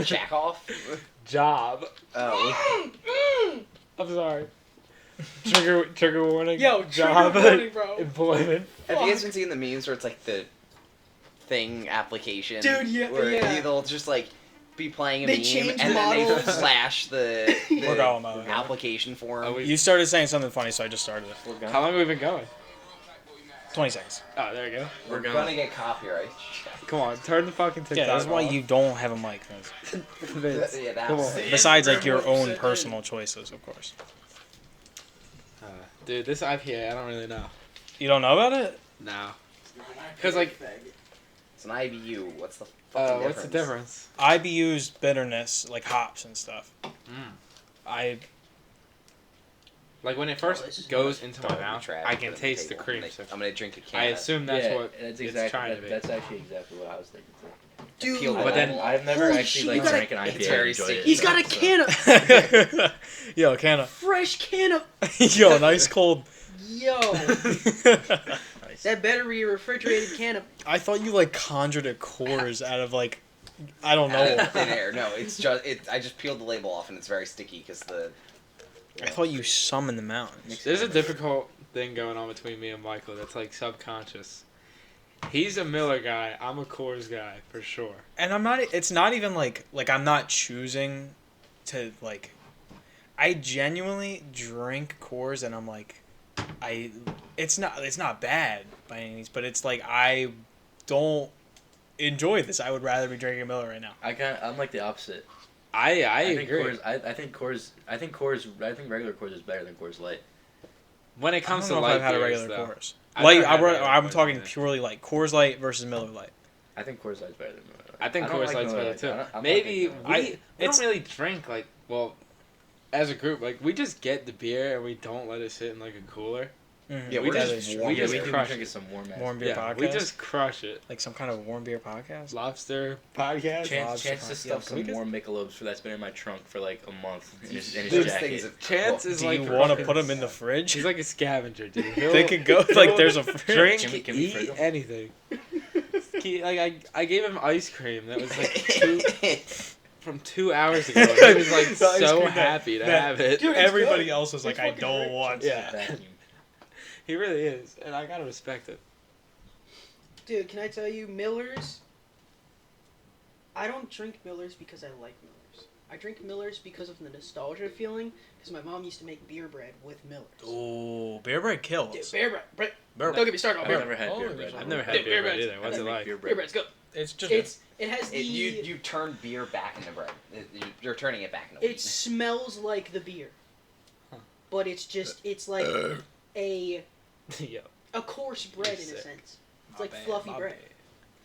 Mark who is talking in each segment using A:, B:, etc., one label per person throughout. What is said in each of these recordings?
A: Jack off?
B: Job.
A: Oh.
B: I'm sorry. Trigger warning.
C: Yo,
B: job.
C: trigger warning, bro.
B: Employment.
A: Have you guys been seeing the memes where it's like the thing application?
C: Dude, yeah,
A: where
C: yeah.
A: they'll just like be playing a
C: They
A: meme
C: change
A: and then they
C: models.
A: slash the
D: We're going, by the way.
A: application form.
D: You started saying something funny, so I just started it.
B: How long have we been going?
D: 20 seconds.
B: Oh, there you go.
A: We're gonna get copyright.
B: Come on, turn the fucking TikTok
D: Yeah, that's why
B: off.
D: you don't have a mic, Vince.
B: Vince.
A: Yeah,
B: Come
A: that's
B: on.
D: Besides, like, your own personal choices, of course.
B: Dude, this IPA, I don't really know.
D: You don't know about it?
B: No. Because, like,
A: it's an IBU. What's the fucking difference?
B: what's the difference?
D: IBU's bitterness, like hops and stuff.
B: Like, when it first goes into my mouth, I can taste the cream. So
A: I'm gonna drink a can.
B: I assume that's what
E: that's
B: it's trying to be.
E: That's actually exactly what I was thinking too.
C: Dude,
B: But then-
E: I've never
C: Holy
E: actually
C: shit,
E: like
C: you gotta-
E: drank an IPA.
A: it's very
E: and enjoyed
A: sticky.
E: it,
C: he's got a
E: so-
C: can of
D: Yo, can of.
C: fresh can of.
D: Yo, nice cold.
C: Yo,
E: Nice.
C: that better be a refrigerated can of.
D: I thought you, like, conjured a Coors out of, like, I don't
A: Out
D: know.
A: of thin air. No, it's just I just peeled the label off and it's very sticky because the.
D: I thought you summoned the mountains.
B: There's a difficult thing going on between me and Michael that's, like, subconscious. He's a Miller guy. I'm a Coors guy, for sure.
D: And I'm not, it's not even, like, I'm not choosing to, like, I genuinely drink Coors and I'm like, it's not bad by any means, but it's like, I don't enjoy this. I would rather be drinking Miller right now.
E: I'm like the opposite.
B: I
E: think
B: agree.
E: Coors, I think regular Coors is better than Coors Light.
B: When it comes
D: I
B: to
D: don't know if
B: light
D: I've had a
B: beers,
D: regular
B: though.
D: Coors.
B: I've
D: Light,
B: never had regular
D: I'm
B: Coors
D: talking
B: either.
D: purely light. Coors Light versus Miller Light.
E: I think Coors Light's better than Miller Lite.
B: I think
E: don't
B: Coors
E: like
B: Light's
E: Miller
B: better
E: Lite.
B: too.
E: I'm not
B: Maybe
E: thinking
B: we
E: Miller Lite.
B: don't really drink like, well, as a group, like we just get the beer and we don't let it sit in like a cooler.
D: Mm-hmm.
A: Yeah,
B: we
A: we're
B: just
A: just
B: we
E: Yeah,
B: just
E: we do
B: crush
E: drink
B: it.
E: some warm ass.
D: Warm beer
B: Yeah,
D: podcast.
B: we just crush it.
D: like some kind of warm beer podcast.
B: Lobster podcast.
E: Chance to
D: Yeah,
E: stuff
D: can we
E: some
D: get-
E: warm Michelobs that's been in my trunk for like a month in his
A: Those
E: jacket.
A: things.
B: Chance is
D: Do
B: like
D: you want to
B: fucking-
D: put them in the fridge?
B: He's like a scavenger, dude.
D: They could go like there's a fridge.
B: Drink,
E: Can we
B: eat
E: fridge 'em?
B: anything. I gave him ice cream that was like from 2 hours ago. And he was like
D: The ice
B: so
D: cream
B: happy to
D: that-
B: have it.
C: Dude, it's
D: Everybody
C: good.
D: else was like,
C: It's
D: I
C: fucking
D: don't
C: great.
D: want.
B: Yeah.
E: Vacuum.
B: He really is, and I gotta respect it.
C: Dude, can I tell you, Millers? I don't drink Millers because I like Millers. I drink Millers because of the nostalgia feeling. Because my mom used to make beer bread with Millers.
D: Oh, beer bread kills.
C: Dude, beer bread.
D: Beer
C: Don't get me started on
E: I've
C: beer
E: never
C: bread.
E: had beer bread.
B: I've never had
C: Dude,
B: beer
C: beer
B: bread
C: bread's-
B: either. What's
E: I
B: it
E: like
B: like?
E: beer
C: Beer
E: bread.
C: bread's good.
D: It's just
C: It has the.
A: You turn beer back into bread. You're turning it back into
C: It
A: wheat.
C: smells like the beer,
B: Huh.
C: but it's like a
B: Yo,
C: coarse bread in a
B: sick.
C: sense. It's like fluffy bread.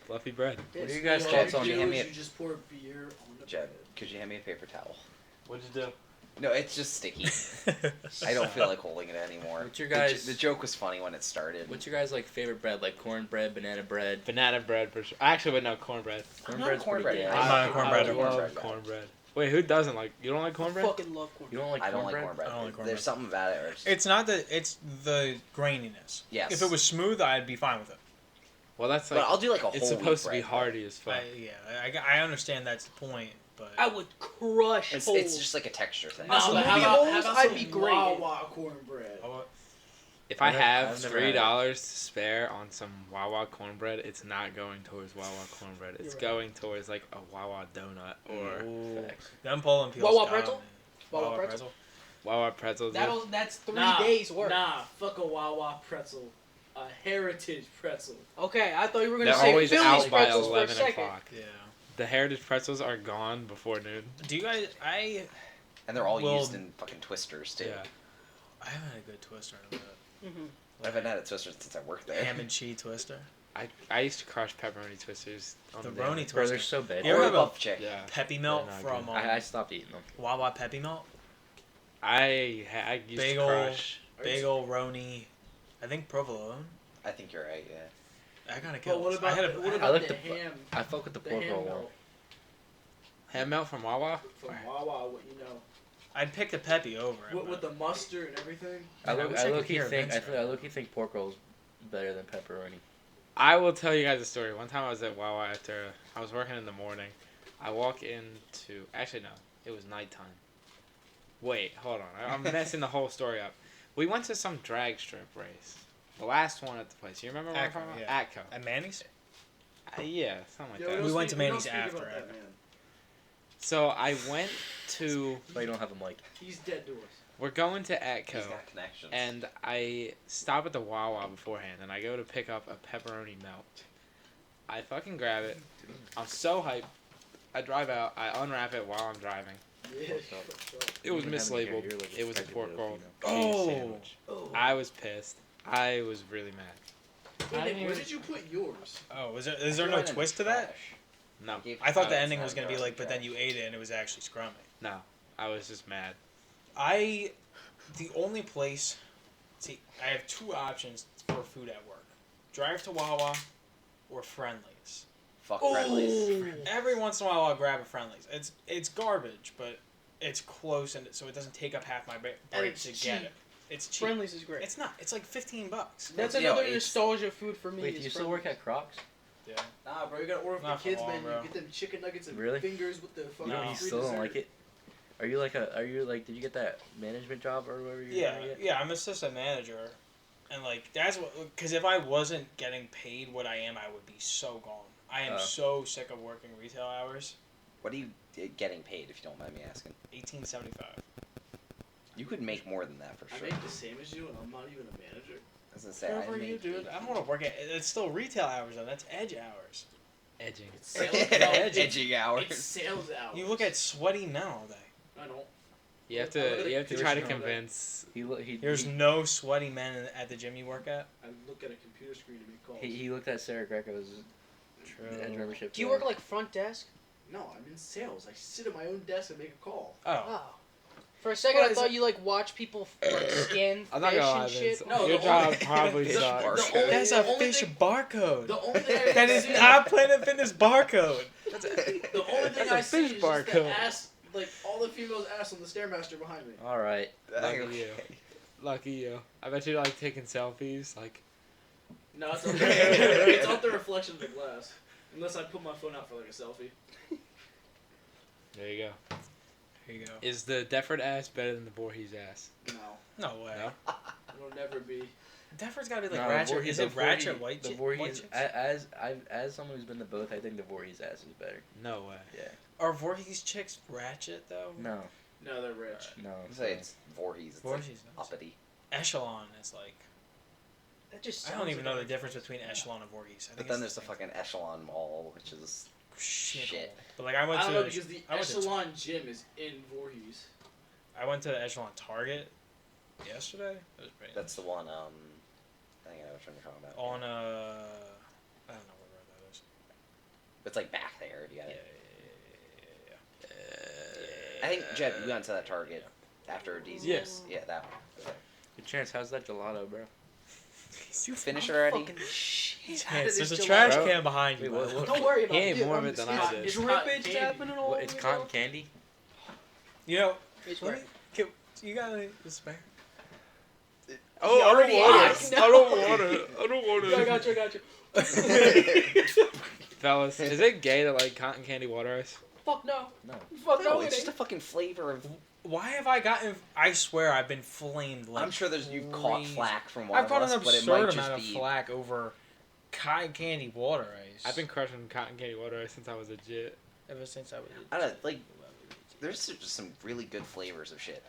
B: fluffy bread.
E: What are
C: It's-
E: you guys'
A: Jed,
E: thoughts on
A: could you hand me a,
F: You just pour beer on the
A: Jed,
F: bread.
A: could you hand me a paper towel?
B: What'd you do?
A: No, it's just sticky. I don't feel like holding it anymore.
E: What's your
A: The
E: guys-
A: The joke was funny when it started.
E: What's your guys like favorite bread? Like cornbread, banana bread.
B: Banana bread for sure. Actually, wait, no, cornbred.
E: Cornbread's
A: cornbread
E: pretty
A: guy.
E: good.
D: I'm not a cornbread
B: I
D: or
B: love
A: cornbread guy.
B: cornbread. Wait, who doesn't like? You don't like
C: I
B: cornbread?
C: fucking love cornbread.
E: You don't like
A: I don't
E: cornbread?
A: like cornbread.
D: I don't like cornbread.
A: There's something about it. Or it's,
D: It's not the it's the graininess.
A: Yes.
D: If it was smooth, I'd be fine with it.
B: Well, that's
A: but
B: like
A: I'll do like a whole
B: it's supposed to
A: wheat
B: be
A: bread.
B: hearty as fuck.
D: I understand that's the point, but
C: I would crush
A: It's
C: holes.
A: just like a texture thing.
C: No,
F: But
C: but
F: how
C: movie
F: about,
C: holes,
F: how about
C: I'd
F: some
C: be great.
F: Wawa cornbread?
B: If I
E: I've
B: have
E: never had it.
B: $3 to spare on some Wawa cornbread, it's not going towards Wawa cornbread. It's
C: You're right.
B: going towards like a Wawa donut or
D: Ooh.
E: Facts.
D: them Poland peels.
C: Wawa
D: got
C: pretzel?
D: me.
C: Wawa pretzel?
B: Wawa pretzels.
C: That's 3
F: Nah,
C: days worth.
F: Nah, fuck a Wawa pretzel. A heritage pretzel.
C: Okay, I thought you were gonna
B: They're
C: say
B: always
C: Philly's
B: out by
C: pretzels for a
B: 11
C: second.
B: o'clock.
D: Yeah.
B: The heritage pretzels are gone before noon.
D: Do you guys? I
A: And they're all
D: Well-
A: used in fucking twisters too.
B: Yeah.
D: haven't had a good twister in a bit.
C: Mm-hmm.
A: I haven't had a twister since I worked there.
D: Ham and cheese twister.
B: I used to crush pepperoni twisters. On
D: The
B: daily.
D: Roni
E: Bro,
D: twister.
E: they're so bad.
D: You ever
A: Or
D: have a
A: buff chick.
B: Yeah.
D: Peppy melt
B: They're not
D: from
B: good.
E: I stopped eating them.
D: Wawa Peppy melt?
B: I used
D: Bagel.
B: to crush.
D: Bagel, Roni, I think provolone.
A: I think you're right. Yeah.
D: That kind of
F: But
D: kills.
F: what about,
D: I had
F: the,
D: a,
F: what
D: I
F: about
E: like
F: the
E: the-
F: ham?
E: I fuck with the
F: The
E: pork
F: ham
E: roll one.
F: melt
B: Ham melt from Wawa?
F: from Wawa, what you know.
D: I'd pick the Peppy over it.
F: With
D: but-
F: the mustard and everything.
E: I
D: I
E: low
D: wish I could
E: key
D: hear
E: think
D: Vince
E: I low key think pork rolls better than pepperoni.
B: I will tell you guys a story. One time I was at Wawa after I was working in the morning. I walk into... Actually, no. It was nighttime. Wait, hold on. I'm messing the whole story up. We went to some drag strip race. The last one at the place. You remember what I'm talking about?
D: yeah.
B: Atco.
D: At Manny's?
B: Yeah, something like
F: Yo,
B: that.
F: don't
D: We went to
F: don't
D: Manny's
F: speak
D: after
F: about that,
D: it.
F: man.
B: So I went to...
E: But you don't have a mic.
F: He's dead to us.
B: We're going to Atco.
A: He's got connections.
B: And I stop at the Wawa beforehand, and I go to pick up a pepperoni melt. I fucking grab it. I'm so hyped. I drive out. I unwrap it while I'm driving.
F: Yeah.
B: It was
E: Even having
B: mislabeled.
E: your ear like
B: It was a
E: practically
B: pork roll
E: Filipino.
B: cheese
D: Oh.
B: sandwich.
F: Oh.
B: I was pissed. I was really mad.
F: Wait,
B: I
F: Nick,
B: didn't
F: where
B: even-
F: did you put yours?
D: Oh, is there no twist to that?
B: No,
D: I thought the ending was gonna be like, but then you ate it and it was actually scrummy.
B: no. I was just mad.
D: The only place, see, I have two options for food at work: drive to Wawa or Friendlies.
A: Fuck
C: Oh.
A: Friendlies.
D: Every once in a while, I'll grab a Friendlies. It's garbage, but it's close, and so it doesn't take up half my
C: And
D: break
C: it's
D: to
C: cheap.
D: get it. It's cheap.
C: Friendlies is great.
D: It's not. It's like $15.
C: That's
A: Yo,
C: another
A: it's-
C: nostalgia food for me.
E: Wait, do
C: is
E: you still work
C: Friendlies.
E: at Crocs?
D: Yeah.
F: Nah, bro, you gotta order for the
D: Not for
F: kids,
D: long,
F: man.
D: bro.
F: You get them chicken nuggets and
E: Really?
F: fingers with the fucking
D: No.
E: You
F: free
E: still don't
F: dessert.
E: like it? Are you like, did you get that management job or whatever you're
D: Yeah,
E: trying to get?
D: yeah. I'm assistant manager, and like that's what. Because if I wasn't getting paid what I am, I would be so gone. I am
E: Oh.
D: so sick of working retail hours.
A: What are you getting paid, if you don't mind me asking?
D: $18.75.
A: You could make more than that for
F: I
A: sure.
F: make the same as you, and I'm not even a manager.
A: I was gonna say,
D: Good
A: I
D: for you,
A: make
D: dude. I don't want to work at. It's still retail hours though. That's edge hours.
B: Edging.
F: It's sales,
A: edging hours.
F: It's sales hours.
D: You look at sweaty men all day.
F: I don't.
B: You have
F: I look at
B: to. You have to
F: a
B: try to
F: computer screen.
B: convince.
D: There's no sweaty men at the gym you work at.
F: I look at a computer screen to make calls.
E: He looked at Sarah Greco's edge membership.
C: Do you work like front desk?
F: No, I'm in sales. I sit at my own desk and make a call.
D: Oh.
C: Oh. For a second,
D: Well,
C: I
D: is
C: thought
D: it-
C: you like watch people like scan
B: I'm not
C: fish
B: gonna lie,
C: and
B: Vince.
C: shit.
F: No,
B: Your
F: the
B: job
F: only-
B: probably
A: The
B: sucks.
A: bar-
F: The only-
D: That's
F: the
D: a
F: only
D: fish
F: thing-
D: barcode.
F: The only thing I
D: That is
F: see,
D: not Planet Fitness barcode.
F: the only thing
B: That's a
F: I see
B: fish
F: is just the
B: barcode.
F: ass, like all the females' ass on the stairmaster behind me.
E: All right.
B: Lucky you. Lucky you. I bet you like taking selfies. Like,
F: No, it's it's off the reflection of the glass. Unless I put my phone out for like a selfie.
B: there you go.
D: Here you go.
B: Is the Defford ass better than the Voorhees ass?
F: No,
D: No way.
B: No?
F: it'll never be.
D: Defford's gotta be like
E: No,
D: Ratchet.
E: Voorhees-
D: Is it
E: the
D: Ratchet
E: Voorhees-
D: white?
E: The
D: white
E: Voorhees,
D: chicks?
E: as someone who's been to both, I think the Voorhees ass is better.
B: No way.
E: Yeah.
D: Are Voorhees chicks Ratchet though?
E: No.
F: No, they're rich.
E: No.
A: I say it's Voorhees. It's
D: Voorhees.
A: like
D: Like
A: uppity.
D: Echelon is like.
C: That just.
D: I don't
C: sounds
D: even
C: like
D: know
C: a-
D: the difference between Echelon and Voorhees. I
A: But
D: think
A: then
D: it's
A: there's the fucking Echelon Mall, which is
D: shit.
A: shit.
D: But like I went
F: I don't
D: to
F: know because the
D: I went to-
F: Echelon gym is in Voorhees.
D: I went to the Echelon Target yesterday. It was pretty
A: that's the one. I think I know which one you're talking about.
D: on I don't know what road that is.
A: It's like back there. You got
D: Yeah,
A: it.
D: yeah.
A: I think Jed, we went to that Target after DZ.
B: Yes.
A: Yeah, that one.
E: Good chance. How's that gelato, bro?
A: You finish it already?
C: Fucking shit.
D: Yes, there's a
C: Gelato.
D: trash
E: Bro.
D: can behind you.
E: Wait,
D: by
E: what-
D: the way.
C: Don't worry about
B: He
C: it.
B: ate
C: dude.
B: more of
C: I'm
B: it than
C: just-
B: I did.
C: It's
F: It's
C: drippage
F: cotton
C: happening all
E: It's
C: over,
E: cotton
C: bro.
E: candy.
D: You know,
C: It's
D: let
C: where?
D: me, you got any to spare?
B: Oh,
C: He already asked.
B: I don't want it. I don't want
C: Yeah, I
B: it.
C: got you. I got you.
B: Fellas, is it gay to like cotton candy water ice?
C: Fuck no.
E: No.
C: Fuck
A: No,
C: no.
A: it's
C: It
A: just a
C: ain't.
A: fucking flavor of.
D: Why have I gotten? I swear I've been flamed. Like
A: I'm sure you've caught
D: crazy.
A: flack from one
D: I've
A: of
D: caught
A: us,
D: an
A: but it
D: absurd
A: might
D: amount
A: just
D: of
A: be.
D: flack over cotton candy water ice.
B: I've been crushing cotton candy water ice since I was legit.
D: ever since I was.
A: I don't know, like, there's just some really good flavors of shit.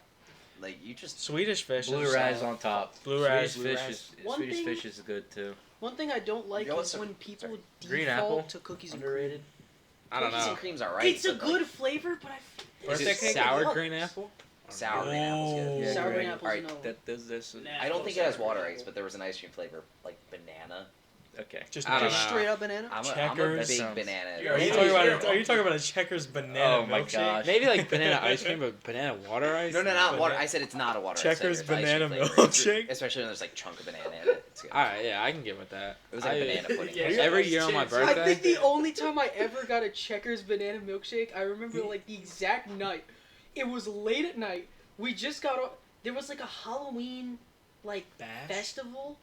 A: Like you just.
D: Swedish fish.
E: Blue
D: is
E: rise
D: solid.
E: on top.
D: Blue rise,
E: Swedish
D: blue
E: fish
D: rise.
E: is
C: One
E: Swedish
C: thing-
E: fish is good too.
C: One thing I don't like
A: You know
C: is
A: what's
C: when people
E: Green
C: default
E: apple?
C: to cookies and
E: Underrated.
B: I don't
A: Cookies
B: know.
A: and cream's alright.
C: cream. It's a
A: but, like,
C: good flavor, but I.
B: Is
D: Birthday
B: it
D: cake?
B: sour
C: What?
B: green apple?
A: Sour green apple's good.
D: Yeah,
C: Sour green
E: right.
C: apples,
A: Alright,
C: no.
E: That does this.
F: Nah.
A: I don't think it has water ice, but there was an ice cream flavor like banana.
E: Okay.
D: Just
B: I don't
C: Just
B: know.
C: straight up banana.
A: I'm a
D: Checkers.
A: big
E: Sounds-
A: banana.
F: You're
D: Are you
F: Yeah,
D: talking
F: yeah.
D: about? Are you talking about a Checkers banana
E: Oh my
D: milkshake?
E: gosh.
B: Maybe like banana ice cream, but banana water ice?
A: No, not
D: Banana-
A: water. I said it's not a water
D: Checkers
A: ice. I said there's ice cream
D: banana
A: flavor. It's-
D: milkshake?
A: Especially when there's like chunk of banana in it. It's good.
B: Alright, yeah, I can get with that.
A: It was like
B: I-
A: a banana pudding.
F: Yeah,
B: Every year on my
F: I
B: birthday.
C: I think the only time I ever got a Checkers banana milkshake, I remember like the exact night. It was late at night. We just got off. There was like a Halloween like
D: Bash?
C: festival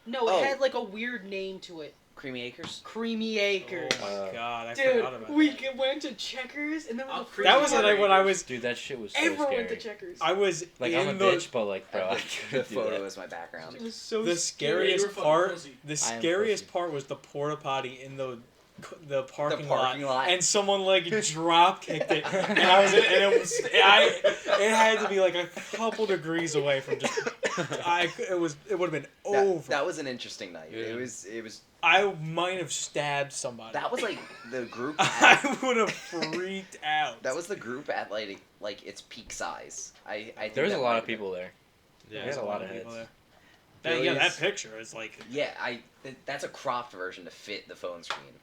C: No, it
A: Oh.
C: had like a weird name to it.
A: Creamy Acres.
C: Creamy Acres.
D: Oh my god, I
C: Dude,
D: forgot about
C: we
D: that.
C: went to Checkers and then
F: Oh,
C: the
F: Creamy
D: That was like when I was
E: Dude, that shit was so
C: everyone
E: scary.
C: went to Checkers.
D: I was
E: Like,
D: in
E: I'm a
D: the
E: bitch, but like, bro, I
A: The
E: couldn't do
A: photo
E: that.
A: is my background.
C: It was so
D: the
C: scary.
F: You
D: scariest
F: were fucking
D: part.
F: pussy.
D: The
E: I am
D: scariest
E: pussy.
D: part was the porta potty in the parking
A: parking lot.
D: and someone like drop kicked it, and I was, and it had to be like a couple degrees away from just, it would have been over.
A: That was an interesting night.
B: Yeah.
A: It was.
D: I might have stabbed somebody.
A: That was like the group.
D: I would have freaked out.
A: That was the group at like its peak size. I think
E: There's
A: that
E: a
A: might
E: lot
A: have
E: of
A: been-
E: people there.
B: Yeah.
E: There's a lot of
D: people
E: heads.
D: there. Yeah, that
B: Billy's-
D: picture is like.
A: Yeah, that's a cropped version to fit the phone screen.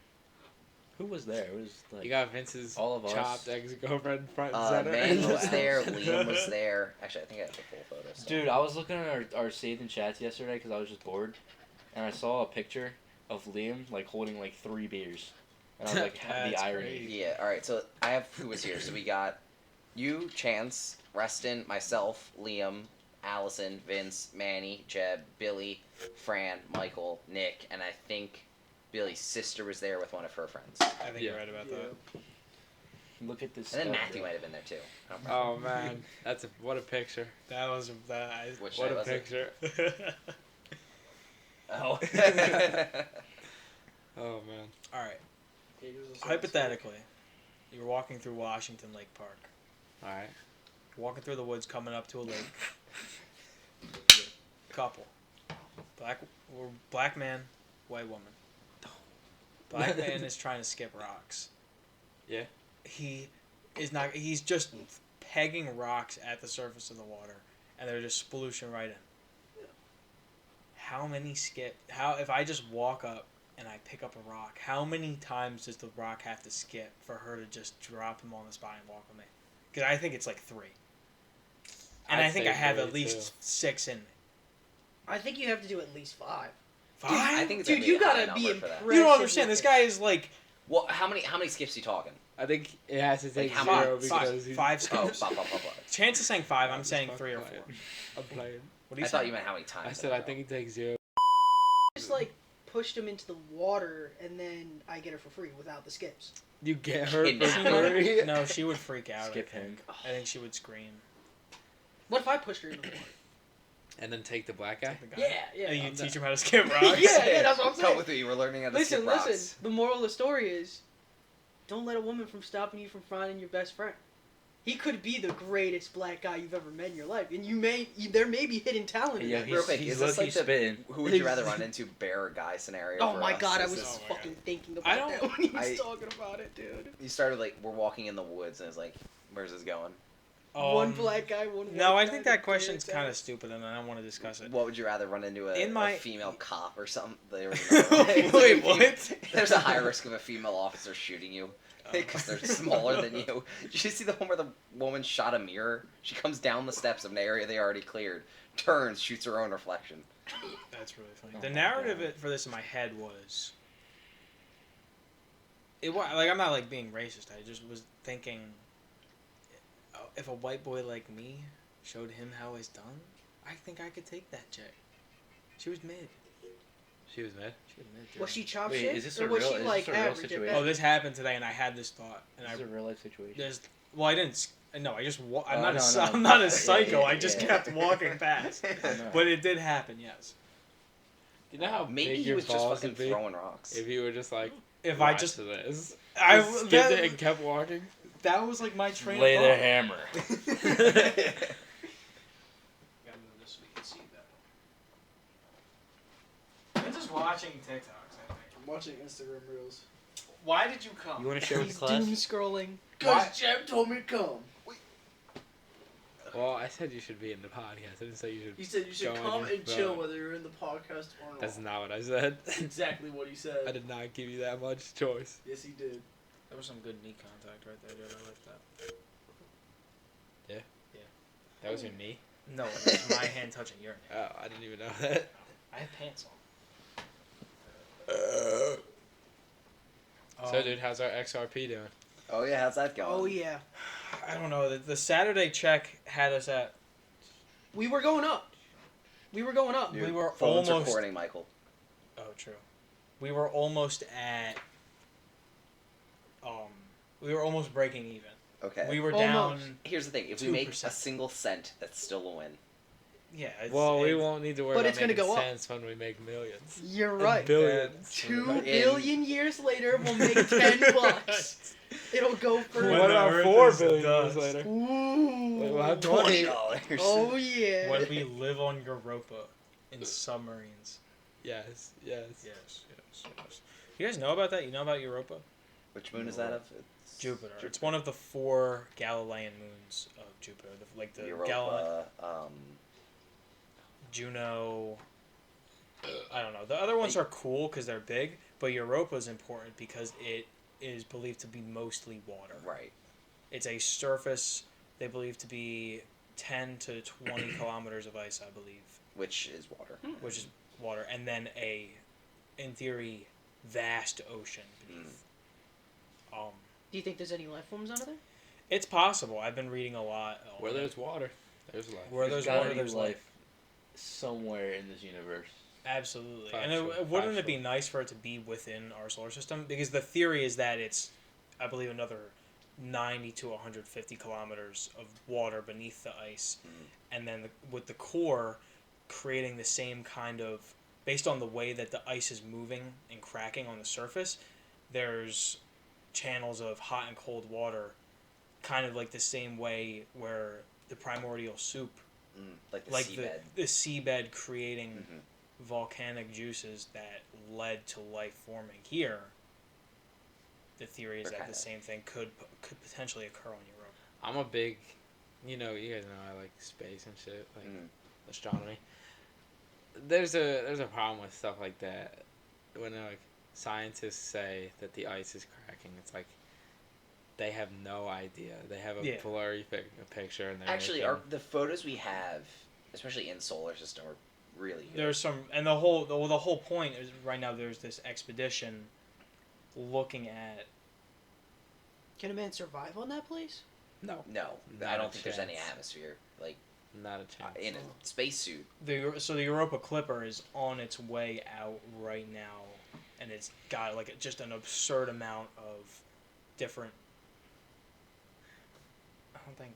E: Who was there? It was like
B: You got Vince's
E: all of us.
B: chopped ex-girlfriend front and center.
A: Man was there. Liam was there. Actually, I think I have the full photo. So.
E: Dude, I was looking at our saved in chats yesterday because I was just bored, and I saw a picture of Liam like holding like 3 beers, and I was like, the
D: That's
E: irony.
D: crazy.
A: Yeah. All right. So I have who was here. So we got you, Chance, Reston, myself, Liam, Allison, Vince, Manny, Jeb, Billy, Fran, Michael, Nick, and I think Billy's sister was there with one of her friends.
D: I think
B: Yeah.
D: you're right about that.
E: Look at this.
A: And then
E: stuff,
A: Matthew
E: bro.
A: might have been there too. I don't remember.
B: Oh man, what a picture!
D: That was that.
A: Which
B: What
A: night
B: a
A: was it?
B: picture!
A: Oh.
B: Oh man.
D: All right.
F: Acres of Salt.
D: Hypothetically, you're walking through Washington Lake Park.
B: All right.
D: Walking through the woods, coming up to a lake. Couple. Black man, white woman. Black man is trying to skip rocks.
B: Yeah.
D: He is not. He's just pegging rocks at the surface of the water, and they're just splooshing right in. How many skip? If I just walk up and I pick up a rock, how many times does the rock have to skip for her to just drop him on the spot and walk with me? Because I think it's like 3. And
B: I'd
D: I think
B: say
D: I have
B: 3
D: at least
B: too.
D: 6 in me.
C: I think you have to do at least 5.
D: 5?
A: I think it's
C: Dude,
A: gonna be
C: you
A: a high
C: gotta be
A: number for that.
C: impressed.
D: You don't understand. This guy is like
A: Well, how many skips are you talking?
B: I think it has to take
A: how
B: 0
A: many?
B: because he's
D: 5
A: Oh,
D: skips.
A: blah, blah, blah, blah.
D: Chance is saying 5. I'm
B: I'm
D: saying
B: just
D: 3 or 4.
B: fucking I'm playing.
D: What do you
A: I
D: say?
A: thought you meant how many times.
B: I said I think he takes 0.
C: Just like pushed him into the water and then I get her for free without the skips.
B: You get her for
A: Kidnap
B: free.
D: No, she would freak out.
E: Skip
D: I think.
E: him.
D: I think she would scream.
C: What if I pushed her in the water?
B: And then take the black guy.
D: The guy.
C: Yeah.
D: And you
B: I'm
D: teach
B: done.
D: him how to skip rocks.
C: Yeah, that's what I'm
A: Come
C: saying.
A: with me. You were learning how to
C: Listen,
A: skip rocks.
C: listen. The moral of the story is, don't let a woman from stopping you from finding your best friend. He could be the greatest black guy you've ever met in your life, and there may be hidden talent in
E: Yeah,
C: that.
A: Real quick,
E: he's
A: is this
E: low-key
A: like the
E: spitting.
A: who would you rather run into, bear or guy scenario?
C: Oh
A: for
C: my
A: us?
C: god, I
A: Is
C: was
A: this-
D: my
C: fucking thinking
D: I
C: about that
D: don't-
C: when he was
A: I-
C: talking about it, dude.
A: You started like we're walking in the woods and it's like, where's this going?
C: One black guy, one white
D: No, I
C: guy,
D: think
C: the
D: that question's
C: beard
D: kind of
C: tag.
D: stupid, and I don't want to discuss it.
A: What would you rather run into
D: In
A: a
D: my-
A: female cop or something? There was
D: Wait, what?
A: There's a high risk of a female officer shooting you because they're smaller than you. Did you see the one where the woman shot a mirror? She comes down the steps of an area they already cleared, turns, shoots her own reflection.
D: That's really funny.
E: Oh
D: The
E: my
D: narrative
E: God.
D: for this in my head was. Like I'm not like being racist. I just was thinking, if a white boy like me showed him how it's done, I think I could take that chick. She was mid.
B: She was mad.
D: She was mid.
C: Was she chop
E: Wait,
C: shit?
E: is this
C: or
E: a
C: was
E: real-
C: she
E: is this
C: like
E: a real
C: average at
E: situation?
C: best?
D: Oh, this happened today, and I had this thought, and
E: This is a real life situation.
D: there's. Well, I didn't. No, I just. I'm
E: Oh,
D: not.
E: no, no.
D: I'm not a
E: Yeah,
D: psycho.
E: yeah,
D: I just
E: yeah.
D: kept walking past.
E: I know.
D: But it did happen. Yes.
B: Do you know how
A: Maybe
B: big
A: he
B: your
A: was just
B: balls
A: fucking
B: would be
A: throwing rocks.
B: if you were just like,
D: If I
B: watch
D: just.
B: this,
D: I
B: Just skipped
D: that,
B: it and kept walking.
D: that was like my train
E: Lay
D: of
E: the
D: thought.
E: hammer.
D: Gotta move this so we can see that. I'm just watching TikToks, I think.
F: I'm watching Instagram reels.
D: Why did you come?
E: You want to share with
C: He's
E: the class?
C: doom scrolling.
F: Cause
D: Why-
F: Jeb told me to come.
B: Well, I said you should be in the podcast. I didn't say you should.
F: He said you should
B: Go on
F: come
B: your
F: and chill
B: phone.
F: whether you're in the podcast or not.
B: That's not what I said.
F: That's exactly what he said.
B: I did not give you that much choice.
F: Yes, he did.
D: There was some good knee contact right there, dude. I like that.
B: That was your knee.
D: No, it was my hand touching your knee.
B: Oh, I didn't even know that.
D: I have pants on.
B: So, dude, how's our XRP doing?
A: Oh yeah, how's that going?
C: Oh yeah,
D: I don't know. The Saturday check had us at.
C: we were going up. We were going up.
A: Your
D: we were
A: phone's
D: almost-
A: recording, Michael.
D: true. We were almost at. We were almost breaking even.
A: Okay.
D: We were
C: Almost.
D: down.
A: Here's the thing: if we make a
D: 2%.
A: single cent, that's still a win.
D: Yeah.
B: Well, we won't need to worry
C: But
B: about
C: it's gonna
B: making
C: go up.
B: cents when we make millions.
C: You're
B: And
C: right.
B: billions.
C: 2 billion years later, we'll make $10. It'll go for.
D: When
B: What
D: the
B: about
D: Earth
B: 4
D: is
B: billion
D: dust.
B: years later?
C: Ooh.
B: We'll have 20.
A: $20.
C: Oh yeah.
D: When we live on Europa in submarines.
B: Yes, yes.
D: Yes. You guys know about that? You know about Europa?
A: Which moon is that of? It's
D: Jupiter. It's one of the 4 Galilean moons of Jupiter. The
A: Europa.
D: Juno. I don't know. The other ones are cool because they're big, but Europa is important because it is believed to be mostly water.
A: Right.
D: It's a surface they believe to be 10 to 20 kilometers of ice, I believe,
A: Which is water.
D: which is water, and then in theory, vast ocean beneath.
C: Do you think there's any life forms under there?
D: It's possible. I've been reading a lot.
B: Where there's water, there's life.
D: Where there's
E: gotta
D: water,
E: be
D: there's life.
E: somewhere in this universe.
D: Absolutely.
B: Factual,
D: And wouldn't it
B: factual.
D: be nice for it to be within our solar system? Because the theory is that it's, I believe, another 90 to 150 kilometers of water beneath the ice. And then with the core creating the same kind of, based on the way that the ice is moving and cracking on the surface, there's channels of hot and cold water, kind of like the same way where the primordial soup,
A: Like the
D: like
A: seabed.
D: the seabed creating
A: Mhm.
D: volcanic juices that led to life forming here. The theory is
A: They're
D: that
A: kinda-
D: the same thing could potentially occur on Europa.
B: I'm a big, you guys know I like space and shit, like astronomy. There's a problem with stuff like that. When like scientists say that the ice is cracking, it's like they have no idea. They have a
D: Yeah.
B: blurry picture, and they're
A: Actually,
B: making-
A: the photos we have, especially in solar system, are really good.
D: There's some, and the whole point is right now there's this expedition looking at.
C: Can a man survive on that place?
B: no,
A: No,
B: Not
A: I
B: a
A: don't think there's any
B: chance.
A: atmosphere. Like
B: not a chance.
A: in a spacesuit.
D: So the Europa Clipper is on its way out right now, and it's got like just an absurd amount of different. I don't think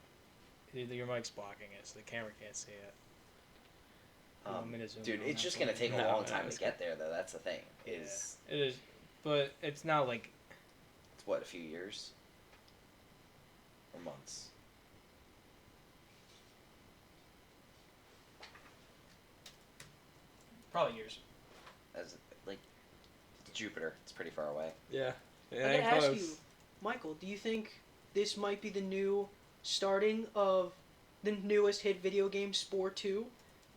D: your mic's blocking it, so the camera can't see it. You want me to zoom
A: Dude,
D: in on
A: it's
D: that
A: just
D: for
A: gonna
D: you?
A: take a
B: No,
A: long
B: no,
A: time
B: it's
A: to get there, though. That's the thing. Is
D: It is, but it's not like
A: it's what, a few years or months?
D: probably years.
A: As like Jupiter, it's pretty far away.
B: Yeah,
C: I gotta ask you, Michael, do you think this might be the new starting of the newest hit video game, Spore 2,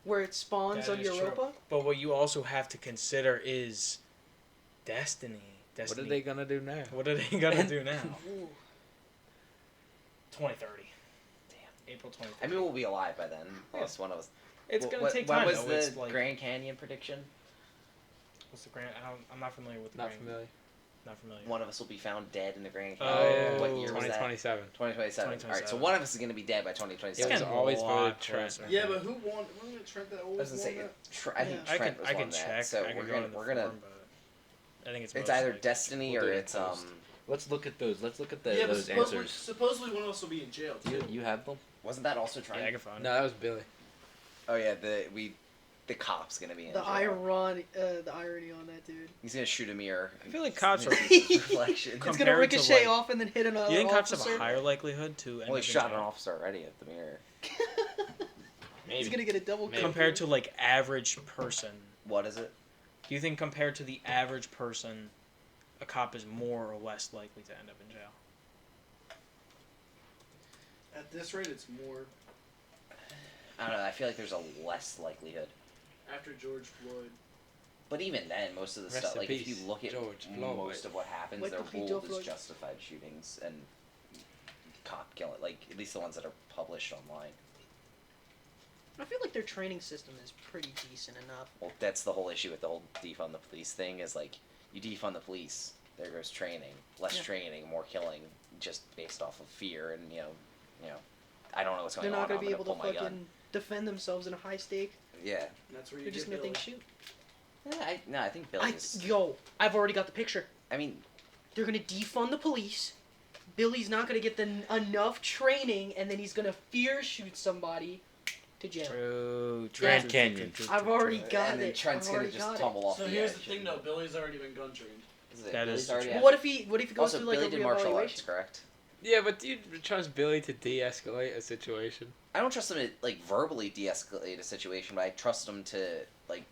C: where it spawns
D: That
C: on
D: is true.
C: Europa?
D: But what you also have to consider is Destiny.
B: What are they gonna do now?
D: What are they gonna do now?
C: Ooh.
D: 2030.
A: Damn.
D: April 2030.
A: I mean, we'll be alive by then. Unless one of us.
D: it's
A: Wh-
D: gonna
A: what-
D: take
A: When
D: time.
A: was
D: though.
A: the
D: It's like,
A: Grand Canyon prediction?
D: what's the Grand? I'm not familiar with the
B: Not
D: Grand.
B: familiar.
D: Not familiar.
A: One of us will be found dead in the Grand
D: Oh,
A: Canyon. What year was that?
B: 2027.
A: 2027. All right, so
D: 2027.
A: one of us is going to be dead by
B: It
A: 2027.
B: was
D: getting
B: always
D: a
B: voted
D: lot
B: Trent.
D: closer.
F: Yeah, but who won? Wasn't it Trent that
A: I
F: always
A: was going to
F: won
A: say,
F: that?
A: I think
C: Yeah.
A: Trent was
D: I
A: on
D: can
A: that.
D: check.
A: So
D: I
A: we're
D: can
A: gonna
D: go
A: we're gonna.
D: I think it's
A: It's
D: most
A: either
D: likely.
A: Destiny
B: We'll
A: or
B: do a
A: it's
B: post.
E: Let's look at those. Let's look at
F: Yeah, but
E: those
F: supposedly,
E: answers.
F: supposedly one of us will be in jail too.
E: You have them?
A: Wasn't that also Trent?
D: Yeah, I can find
B: No,
D: it.
B: that was Billy.
A: Oh yeah, the cop's gonna be in
C: The
A: jail.
C: irony on that dude.
A: He's gonna shoot a mirror.
D: I feel like cops are.
A: reflection.
C: It's
D: Compared
C: gonna
D: to,
C: ricochet
D: like-
C: off and then hit another
D: You think cops
C: officer.
D: have a higher likelihood to end
A: Well, he
D: up in
A: shot an
D: jail?
A: officer already at the mirror.
C: He's gonna get a double
B: Maybe.
C: kill.
D: Compared to like average person,
A: What is it?
D: do you think compared to the average person, a cop is more or less likely to end up in jail?
F: At this rate, it's more
A: I don't know. I feel like there's a less likelihood.
F: after George Floyd.
A: But even then, most of the
B: Rest
A: stuff,
B: in
A: like if you
B: peace,
A: look at
B: George
A: most
B: Floyd.
A: of what happens,
C: What
A: they're
C: the
A: ruled
C: Floyd?
A: as justified shootings and cop killing. Like at least the ones that are published online.
C: I feel like their training system is pretty decent enough.
A: Well, that's the whole issue with the whole defund the police thing. Is like you defund the police, there goes training, less
C: Yeah.
A: training, more killing, just based off of fear and you know, I don't know what's going
C: They're
A: on.
C: not gonna
A: I'm
C: be able
A: pull
C: to
A: my
C: fucking
A: gun.
C: defend themselves in a high stake.
A: Yeah.
F: And that's where you
C: They're just
F: get
C: gonna think
F: Billy.
C: shoot.
A: I think Billy's.
C: I've already got the picture.
A: I mean,
C: They're gonna defund the police. Billy's not gonna get enough training, and then he's gonna fear shoot somebody to jail.
D: True.
E: Grand Canyon.
C: I've already got
A: and then
C: it.
A: Trent's
C: I've
A: gonna
C: already
A: just
C: got it.
A: tumble off
F: So
A: the
F: here's
A: edge.
F: the thing, though. Billy's already been gun trained.
D: That
A: Billy's
D: is
A: already
D: true.
A: had-
C: What if he goes
A: Also,
C: through like
A: Billy
C: a
A: did martial arts,
C: reevaluation?
A: correct?
B: Yeah, but do you trust Billy to de-escalate a situation?
A: I don't trust him to like verbally de-escalate a situation, but I trust him to like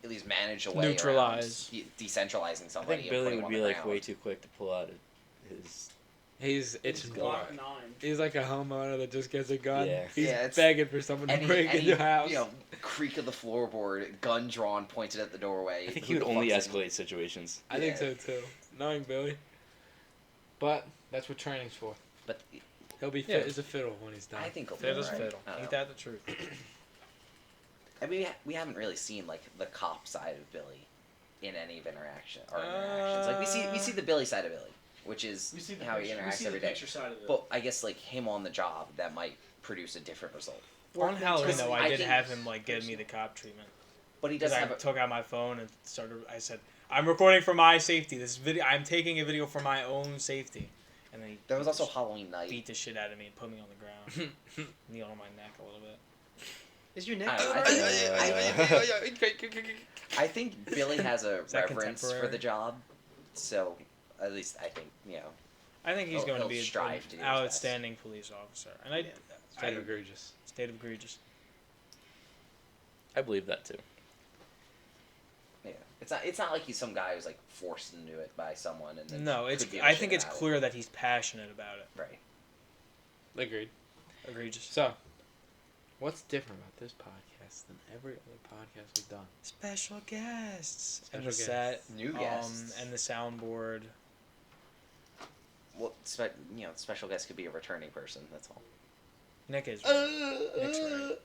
A: at least manage a way
D: Neutralize.
A: around decentralizing
E: I
A: somebody.
E: think
A: and
E: Billy
A: putting
E: would
A: him
E: be
A: on the
E: like
A: ground.
E: way too quick to pull out his.
B: He's
F: It's
B: itching
E: Glock
B: for it.
F: 9.
B: He's like a homeowner that just gets a gun.
E: Yeah.
B: He's
A: Yeah, it's-
B: begging for someone to break into your house.
A: You know, creak of the floorboard, gun drawn, pointed at the doorway.
E: I think
A: Who
E: he would
A: the
E: only
A: fuck's in-
E: escalate situations.
B: I think
A: Yeah.
B: so too. Knowing Billy. But that's what training's for.
A: But
B: He'll be fit as a fiddle when he's done.
A: I think he'll be
D: Fiddle's
A: alright.
D: fiddle.
A: I don't
D: Ain't
A: know.
D: that the truth?
A: I mean, we haven't really seen like the cop side of Billy in any of interactions. Like we see the Billy side of Billy, which is
F: We see the
A: how he
F: picture, we
A: interacts
F: see
A: every
F: the
A: day.
F: picture side of it.
A: But I guess like him on the job, that might produce a different result.
D: On Halloween though, I
A: I
D: did
A: think-
D: have him like give me the cop treatment.
A: But he
D: Because
A: doesn't
D: I
A: have a,
D: took out my phone and started. I said, "I'm recording for my safety. This video. I'm taking a video for my own safety." And then he
A: there was also Halloween night.
D: beat the shit out of me and put me on the ground, kneel on my neck a little bit.
C: Is your neck
A: I-
C: good
A: I-
C: already?
A: I think Billy has a
D: Is that
A: reverence for
D: contemporary?
A: the job, so at least I think
D: I think he's
A: He'll-
D: going to
A: he'll
D: be
A: strive to
D: an
A: do his best.
D: outstanding police officer, and I
B: State of egregious.
D: state of egregious.
E: I believe that too.
A: yeah. It's not like he's some guy who's like forced into it by someone and then
D: No, it's.
A: could give a
D: I
A: shit
D: think it's
A: about it.
D: clear that he's passionate about it.
A: Right.
B: Agreed.
D: Egregious.
B: So, what's different about this podcast than every other podcast we've done?
D: Special guests.
B: Special
D: and the
B: guests.
D: set.
A: New guests.
D: And the soundboard.
A: Well, special guest could be a returning person. That's all.
D: Nick is. Nick's right.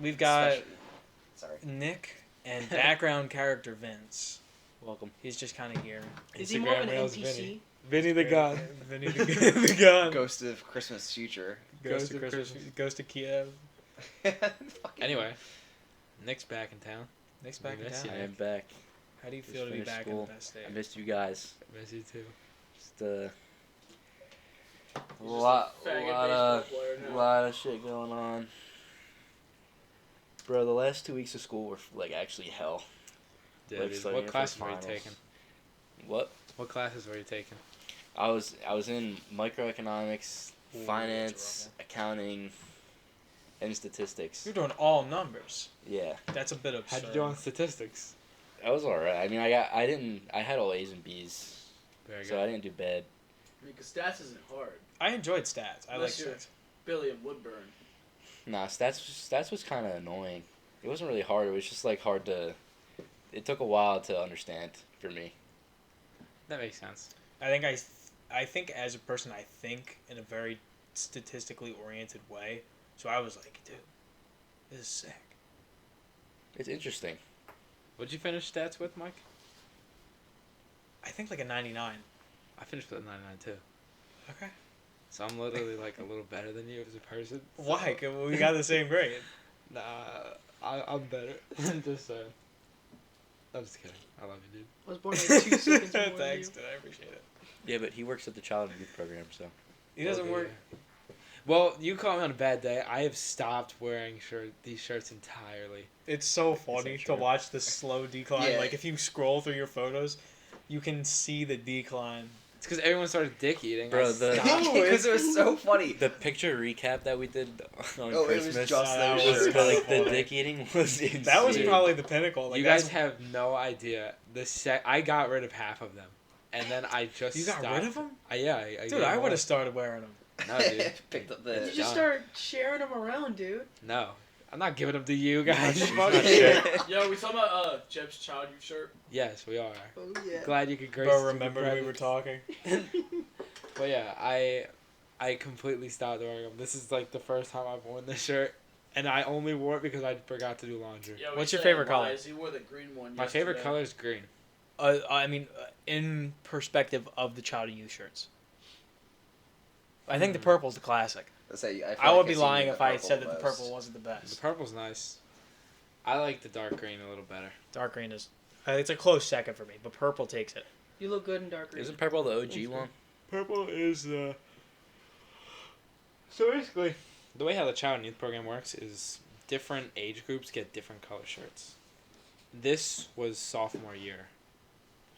D: We've got
A: Special- Sorry.
D: Nick and background character Vince.
E: Welcome.
D: He's just kind of here.
C: Is he more of an
B: Reels
C: NPC?
B: Vinny the gun.
D: Vinny the gun.
A: Ghost of Christmas Future.
D: Ghost of
B: Ghost of
D: Christmas.
B: Christmas.
D: Ghost of Kiev.
A: Fucking-
B: Anyway, Nick's back in town.
D: Nick's back in
B: miss
D: town.
B: you,
E: I am back.
D: How do you
E: Just
D: feel to be
E: finished
D: back
E: school.
D: in the best state?
E: I missed you guys.
B: Miss you too.
E: Just a
F: He's
E: lot
F: just a faggot
E: of
F: baseball player now.
E: lot of shit going on. Bro, the last 2 weeks of school were like actually hell.
B: Yeah,
E: Like
B: dude.
E: studying
B: What
E: for
B: classes were you
E: finals.
B: taking?
E: What?
B: What classes were you taking?
E: I was in microeconomics,
D: Ooh,
E: finance,
D: that's
E: accounting, and statistics.
D: You're doing all numbers.
E: Yeah,
D: That's a bit absurd.
B: How'd you do on statistics?
E: that was alright. I mean, I had all A's and B's,
B: Very
E: so I
B: good.
E: didn't do bad.
F: I mean, 'cause stats isn't hard.
D: I enjoyed stats. I like
F: Unless you're-
D: stats.
F: Billy and Woodburn.
E: Nah, stats was kind of annoying. It wasn't really hard. It was just like hard to. It took a while to understand for me.
B: That makes sense.
D: I think as a person, I think in a very statistically oriented way. So I was like, dude, this is sick.
E: It's interesting.
B: What'd you finish stats with, Mike?
D: I think like a 99.
B: I finished with a 99 too.
D: Okay.
B: So I'm literally like a little better than you as a person.
D: Why? 'Cause we got the same grade.
B: Nah, I'm better. Just saying. I'm just kidding. I love you, dude.
C: I was born like 2 seconds before
D: Thanks,
C: you.
D: dude. I appreciate it.
E: Yeah, but he works at the Child and Youth Program, so.
D: He doesn't
B: Okay.
D: work.
B: Well, you caught me on a bad day. I have stopped wearing these shirts entirely.
D: It's so funny
E: that
D: to
E: true?
D: watch the slow decline.
A: Yeah.
D: Like if you scroll through your photos, you can see the decline.
B: It's because everyone started dick eating.
E: Bro,
B: I
E: the-
B: stopped.
A: Because it was so funny.
E: The picture recap that we did on
A: Oh, it was
E: Christmas.
A: just
D: that
A: those
D: was
A: shirts.
E: but like the
D: funny.
E: dick eating was insane.
D: That was probably the pinnacle. Like
B: you
D: that's-
B: guys have no idea. I got rid of half of them, and then I just
D: You got
B: stopped.
D: rid of them?
B: Yeah,
D: Dude,
B: gave
D: I
B: them
D: would
B: all.
D: have started wearing them.
B: No, dude.
A: Picked up
C: You
A: the.
B: It's
C: just
B: done.
C: start sharing them around, dude.
B: No, I'm not giving them to you guys.
E: She's
B: Fuck
E: not
B: you.
E: sure.
F: Yo, we talking about Jeb's Child Youth shirt?
B: Yes, we are.
C: Oh yeah.
B: Glad you could grace.
D: Bro,
B: us with
D: remember
B: your
D: we were
B: presence.
D: talking?
B: But yeah, I completely stopped wearing them. This is like the first time I've worn this shirt, and I only wore it because I forgot to do laundry.
F: Yeah,
D: What's your favorite color?
F: He wore the green one.
B: My favorite
F: yesterday.
B: color is green.
D: I mean, in perspective of the Child and Youth shirts. I think the purple's the classic.
A: Let's say,
D: I would be lying if I said that the purple wasn't the
B: The
D: best.
B: purple's nice. I like the dark green a little better.
D: Dark green is. It's a close second for me, but purple takes it.
C: You look good in dark green.
E: Isn't purple the OG one?
B: Purple is the. So basically, the way how the child and youth program works is different age groups get different color shirts. This was sophomore year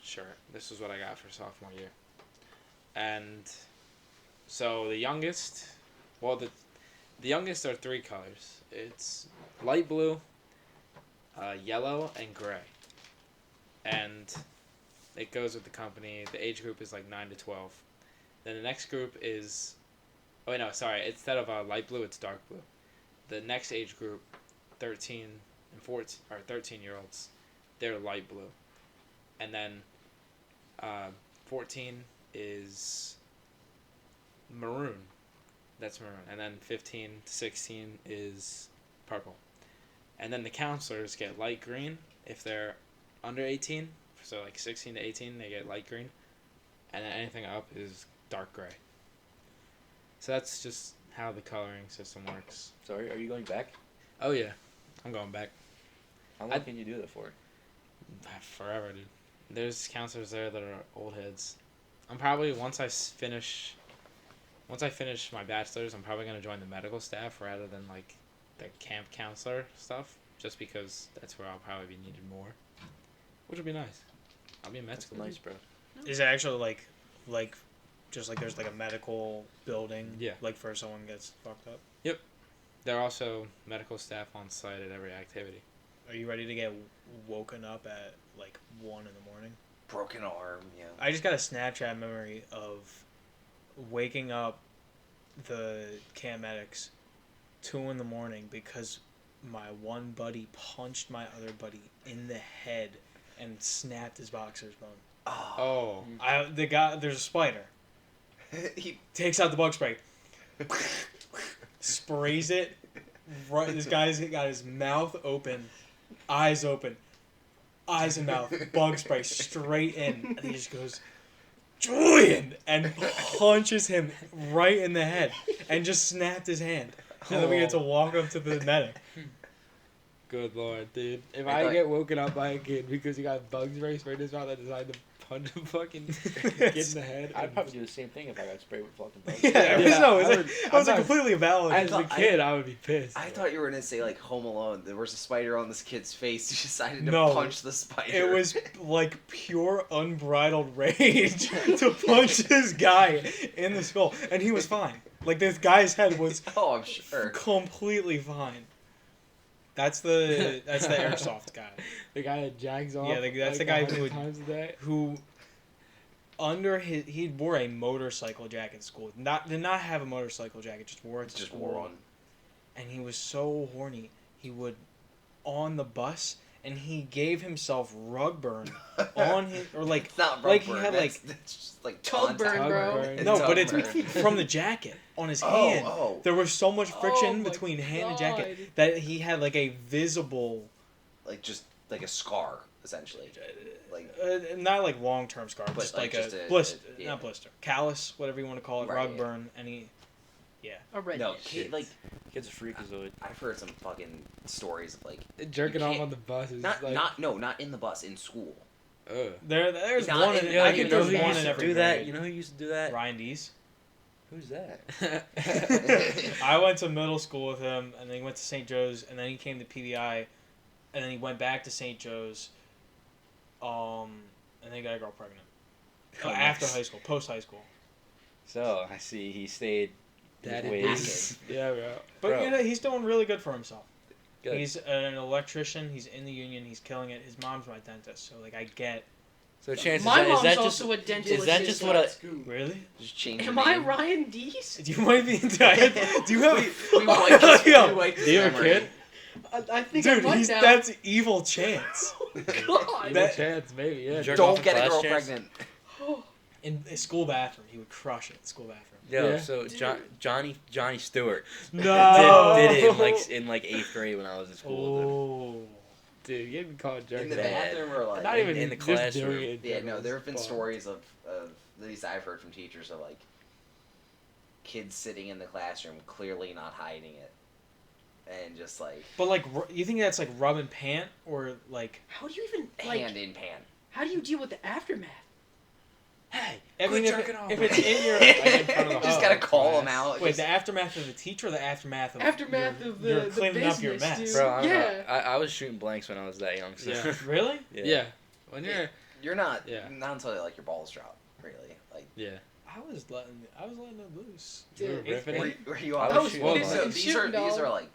B: shirt. This is what I got for sophomore year. And so the youngest, the youngest are 3 colors. It's light blue, yellow, and gray. And it goes with the company. The age group is like 9 to 12. Then the next group is, oh no, sorry. Instead of light blue, it's dark blue. The next age group, 13 and 14 or 13-year-olds, they're light blue. And then 14 is maroon. That's maroon. And then 15 to 16 is purple. And then the counselors get light green if they're under 18. So like 16 to 18, they get light green. And then anything up is dark gray. So that's just how the coloring system works.
E: So are you going back?
B: Oh yeah, I'm going back.
E: How long can you do that for?
B: Forever, dude. There's counselors there that are old heads. I'm probably once I finish my bachelor's, I'm probably gonna join the medical staff rather than like the camp counselor stuff, just because that's where I'll probably be needed more, which would be nice. I'll be in med school.
E: Nice, bro.
D: Is it actually like, just like there's like a medical building?
B: Yeah.
D: Like for someone gets fucked up.
B: There are also medical staff on site at every activity.
D: Are you ready to get woken up at like 1 in the morning?
A: Broken arm, yeah.
D: I just got a Snapchat memory of waking up the camp medics 2 in the morning because my one buddy punched my other buddy in the head and snapped his boxer's bone.
B: Oh.
D: There's a spider.
A: He
D: Takes out the bug spray. Sprays it. Right, this guy's got his mouth open, eyes open, eyes and mouth, bug spray straight in, and he just goes, Julian, and punches him right in the head, and just snapped his hand. And then we get to walk up to the medic.
B: Good lord, dude. If
A: I
B: I
A: thought-
B: get woken up by a kid because he got bug spray sprayed in his mouth, I decided to punch him fucking get in the head.
E: I'd probably do the same thing if I got sprayed with fucking bugs.
D: Yeah,
B: Yeah,
D: no,
B: I
D: it
B: would-
D: was
B: I'm
D: a
B: not-
D: completely valid.
B: As a
A: thought-
B: kid, I would be pissed.
A: I thought you were gonna say like Home Alone. There was a spider on this kid's face. He decided to
D: No.
A: punch the spider.
D: It was like pure unbridled rage to punch this guy in the skull, and he was fine. Like this guy's head was
A: Oh, I'm sure.
D: completely fine. That's the airsoft guy
B: The guy that jags off.
D: Yeah, that's the guy
B: 100
D: who would-
B: times a day.
D: who he wore a motorcycle jacket in school. Did not have a motorcycle jacket, just wore it to
A: Just
D: school.
A: wore one.
D: And he was so horny. He would on the bus, and he gave himself rug burn on his or like
A: It's not
D: like he
A: rug burn,
D: had
A: that's just like
C: Tug burn,
A: contact.
C: bro.
B: Burn.
D: no,
A: Tug
D: but it's
A: burn.
D: from the jacket on his
A: Oh,
D: hand.
A: oh.
D: There was so much friction
C: Oh my
D: between hand and
C: God.
D: jacket that he had like a visible,
A: Like just like a scar, essentially. Like
D: not like long term scar,
A: But,
D: just
A: like,
D: like
A: just
D: a
A: a-
D: blister,
A: yeah.
D: not blister, callus, whatever you want to call it,
A: Right,
D: rug
A: yeah.
D: burn, and he,
C: A red
A: no,
C: dish.
A: kid, like
E: Kid's a freakazoid.
A: I've heard some fucking stories of like
B: Jerking
A: You
B: off
A: can't-
B: on the bus is
A: not
B: like.
A: not in the bus, in school.
B: Ugh.
D: there's
A: Not
D: one.
A: in-
D: In,
A: yeah,
D: I
A: you
D: think
A: know
D: there's
A: who
D: one
A: used
D: in
A: to
D: every
E: do that?
D: grade.
E: You know who used to do that?
D: Ryan Dees.
E: Who's that?
D: I went to middle school with him, and then he went to St. Joe's, and then he came to PBI, and then he went back to St. Joe's, and then he got a girl pregnant.
E: Oh,
D: After
E: nice.
D: high school, post high school.
E: So I see he stayed.
B: Daddy
E: ways.
B: Yeah, bro.
D: But
E: Bro.
D: you know, he's doing really good for himself.
E: Good.
D: He's an electrician. He's in the union. He's killing it. His mom's my dentist, so like I get.
E: So chances
C: My
E: is
C: mom's
E: that
C: also
E: just
C: a dentist.
E: is that just what I?
D: Really?
A: Just change.
C: Am
A: your
C: I
A: name.
C: Ryan Dees?
D: Do you want to be? Do you have?
A: We wiped his,
D: Yo,
A: we wiped his
B: do you have a
A: memory.
B: kid?
C: I think I
D: Dude,
C: might
D: he's
C: now.
D: that's evil chance.
C: Oh, God.
B: Evil
D: That-
B: chance, maybe. Yeah.
E: Jerk off
A: Don't
E: in
A: get a
E: class,
A: girl
E: Chance?
A: pregnant.
D: In a school bathroom, he would crush it. School bathroom.
E: Yo,
B: Yeah.
E: so Johnny Stewart
D: No.
E: did it in like 8th grade when I was in school with him.
D: Oh.
B: Dude, you me called jerk.
A: In the
E: bad.
A: bathroom or like
B: Not even
E: in the
B: just
E: classroom.
B: doing it in
A: Yeah,
B: general
A: no, there
B: is
A: have been
B: fun.
A: stories of at least I've heard from teachers of like kids sitting in the classroom clearly not hiding it. and just like
D: But like, you think that's like rub and pant or like?
C: How do you even like?
A: hand in pan.
C: How do you deal with the aftermath?
B: Hey,
D: I mean,
B: quit jerking off.
D: if it's in your,
B: Like in front of the
A: just
B: whole
A: gotta call them
B: class.
A: out.
D: wait,
A: just-
D: the aftermath of the teacher or the aftermath of
C: Aftermath
D: your,
C: of
D: you're
C: the
D: cleaning
C: business,
D: up your mess?
C: dude.
E: Bro, I don't know.
C: Yeah.
E: I was shooting blanks when I was that young. So.
B: Yeah.
D: Really?
B: Yeah. When you're
A: You're not
B: Yeah.
A: not until like your balls drop, really. Like
B: yeah.
D: I was letting it loose.
B: You were
C: Dude,
B: ripping
A: were
B: it.
A: you, were you
E: I
A: on?
E: was
A: These
E: shooting
A: are-
E: balls.
A: these
C: Shooting,
A: are
C: dog.
A: like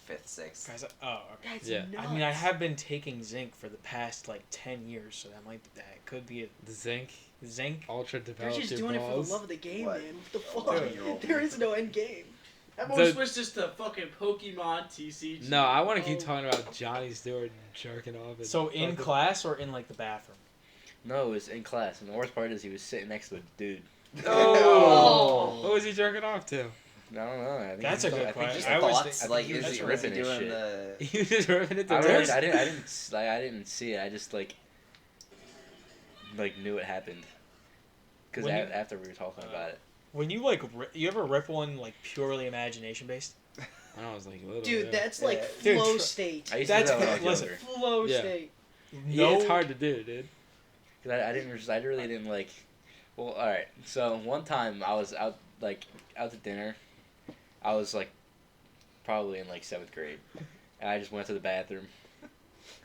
A: fifth, sixth.
D: Guys, oh, okay.
C: That's
B: Yeah.
C: nuts.
D: I mean, I have been taking zinc for the past like 10 years, so that could be
B: The zinc
D: a zinc.
B: ultra
C: They're
B: developed
C: just
B: your
C: doing it for
B: balls.
C: the love of the game,
A: What?
C: man. What the
A: Dude.
C: fuck? There is no end game.
F: Everyone
B: The-
F: switches to fucking Pokemon TCG.
B: No, I want to keep
C: Oh.
B: talking about Johnny Stewart and jerking off. And
D: So in
B: fucking-
D: class or in like the bathroom?
E: No, it was in class, and the worst part is he was sitting next to a dude.
B: Oh. What was he jerking off to?
E: I don't know. I think
D: That's
E: he
D: a
E: was-
D: good
E: I think
D: question.
E: he-
A: Just
D: I was
A: thoughts.
D: thinking-
A: Like,
E: he was
A: is
E: just
A: he
E: ripping his
A: doing
E: shit.
A: the?
B: He was just ripping it to
E: I
B: death.
E: didn't see it. I just like knew it happened. Because
D: When you-
E: after we were talking about it.
D: When you like, you ever rip one like purely imagination based?
B: When I was like little.
C: Dude,
B: yeah.
C: that's like
D: Dude,
C: flow
D: tr-
C: state.
E: I used to
D: That's
E: do that when I was
D: listen.
E: younger.
C: Flow
B: Yeah.
C: state.
B: Yeah, it's hard to do, dude.
E: 'Cause I really didn't like. Well, all right. So one time I was out to dinner. I was like probably in like 7th grade, and I just went to the bathroom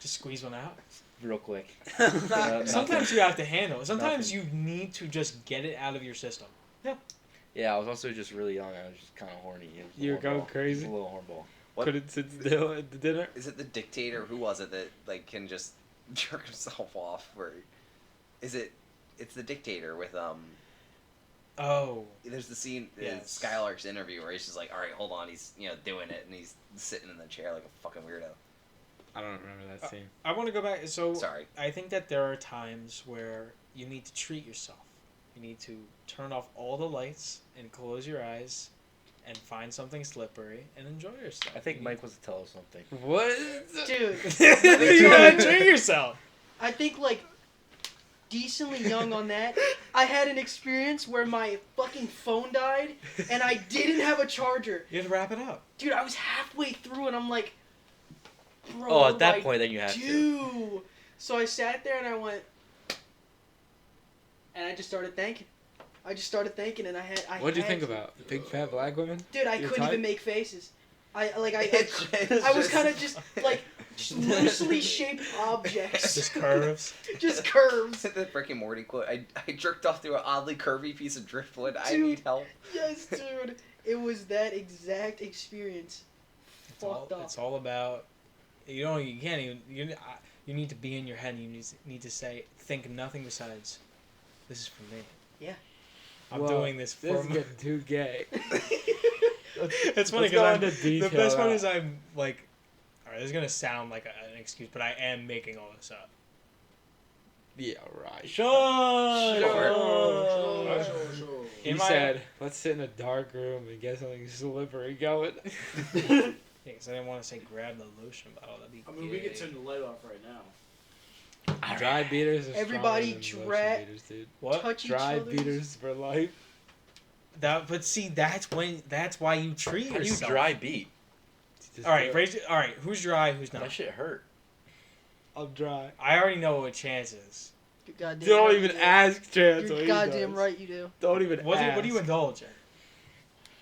D: Just squeeze one out.
E: real quick.
D: Sometimes you have to handle it. Sometimes
E: Nothing.
D: you need to just get it out of your system.
E: Yeah, I was also just really young. I was just kind of horny. It was a
B: You were
E: little
B: going
E: hornball.
B: crazy?
E: It was a little hornball.
A: What-
B: Couldn't sit still at the dinner.
A: Is it the dictator? Who was it that like can just jerk himself off? Where is it? It's the dictator with
D: Oh,
A: There's the scene in
D: Yes.
A: Skylark's interview where he's just like, all right, hold on, he's doing it, and he's sitting in the chair like a fucking weirdo.
B: I don't remember that scene.
D: I want to go back. So
A: Sorry.
D: I think that there are times where you need to treat yourself. You need to turn off all the lights and close your eyes and find something slippery and enjoy yourself.
E: I think
D: You
E: Mike wants to tell us something.
B: What?
C: Dude,
D: you gotta treat yourself.
C: I think like decently young on that. I had an experience where my fucking phone died and I didn't have a charger.
D: You have to wrap it up.
C: Dude, I was halfway through and I'm like, bro,
E: Oh, at that
C: like,
E: point, then you have to.
C: dude. So I sat there and I went, and I just started thinking. And I
B: What'd you
C: had
B: think
C: to.
B: about big fat black women?
C: Dude, I
B: Your
C: couldn't
B: type?
C: even make faces. I
A: It's
C: was
A: just-
C: kind of just like just loosely shaped objects.
D: Just curves.
C: Just curves.
A: the Rick and Morty quote. I jerked off to an oddly curvy piece of driftwood. I
C: Dude.
A: need help.
C: Yes, dude. It was that exact experience. Fucked up.
D: It's all about. You can't even. You need to be in your head. And you need to say, think nothing besides, this is for me.
C: Yeah.
D: I'm
B: Well,
D: doing this
B: This
D: for
B: is
D: me.
B: getting too gay.
D: It's funny
B: Let's go
D: because
B: into
D: the
B: detail
D: best one
B: now.
D: is I'm like, all right, this is gonna sound like an excuse, but I am making all this up.
B: Yeah, right.
D: Sean.
C: Sure.
B: He
D: In my-
B: said, "Let's sit in a dark room and get something slippery going."
D: Yeah, because I didn't want to say grab the lotion bottle. That'd be.
F: I mean, we
D: gay.
F: could turn the light off right now.
B: Dry beaters are
C: Everybody
B: stronger than
C: dra-
B: lotion beaters, dude.
D: What?
C: Touch each
B: Dry
C: other's.
B: beaters for life.
D: But see, that's why you treat
E: How do you
D: yourself.
E: dry beat?
B: Just
D: All right,
B: do it.
D: all right. Who's dry? Who's not?
E: That shit hurt.
B: I'm dry.
D: I already know what Chance is.
C: You're goddamn
B: Don't
C: right
B: even
C: you do.
B: ask Chance. what
C: You're
B: he
C: goddamn
B: does.
C: right you do.
B: Don't even ask.
D: What do you indulge in?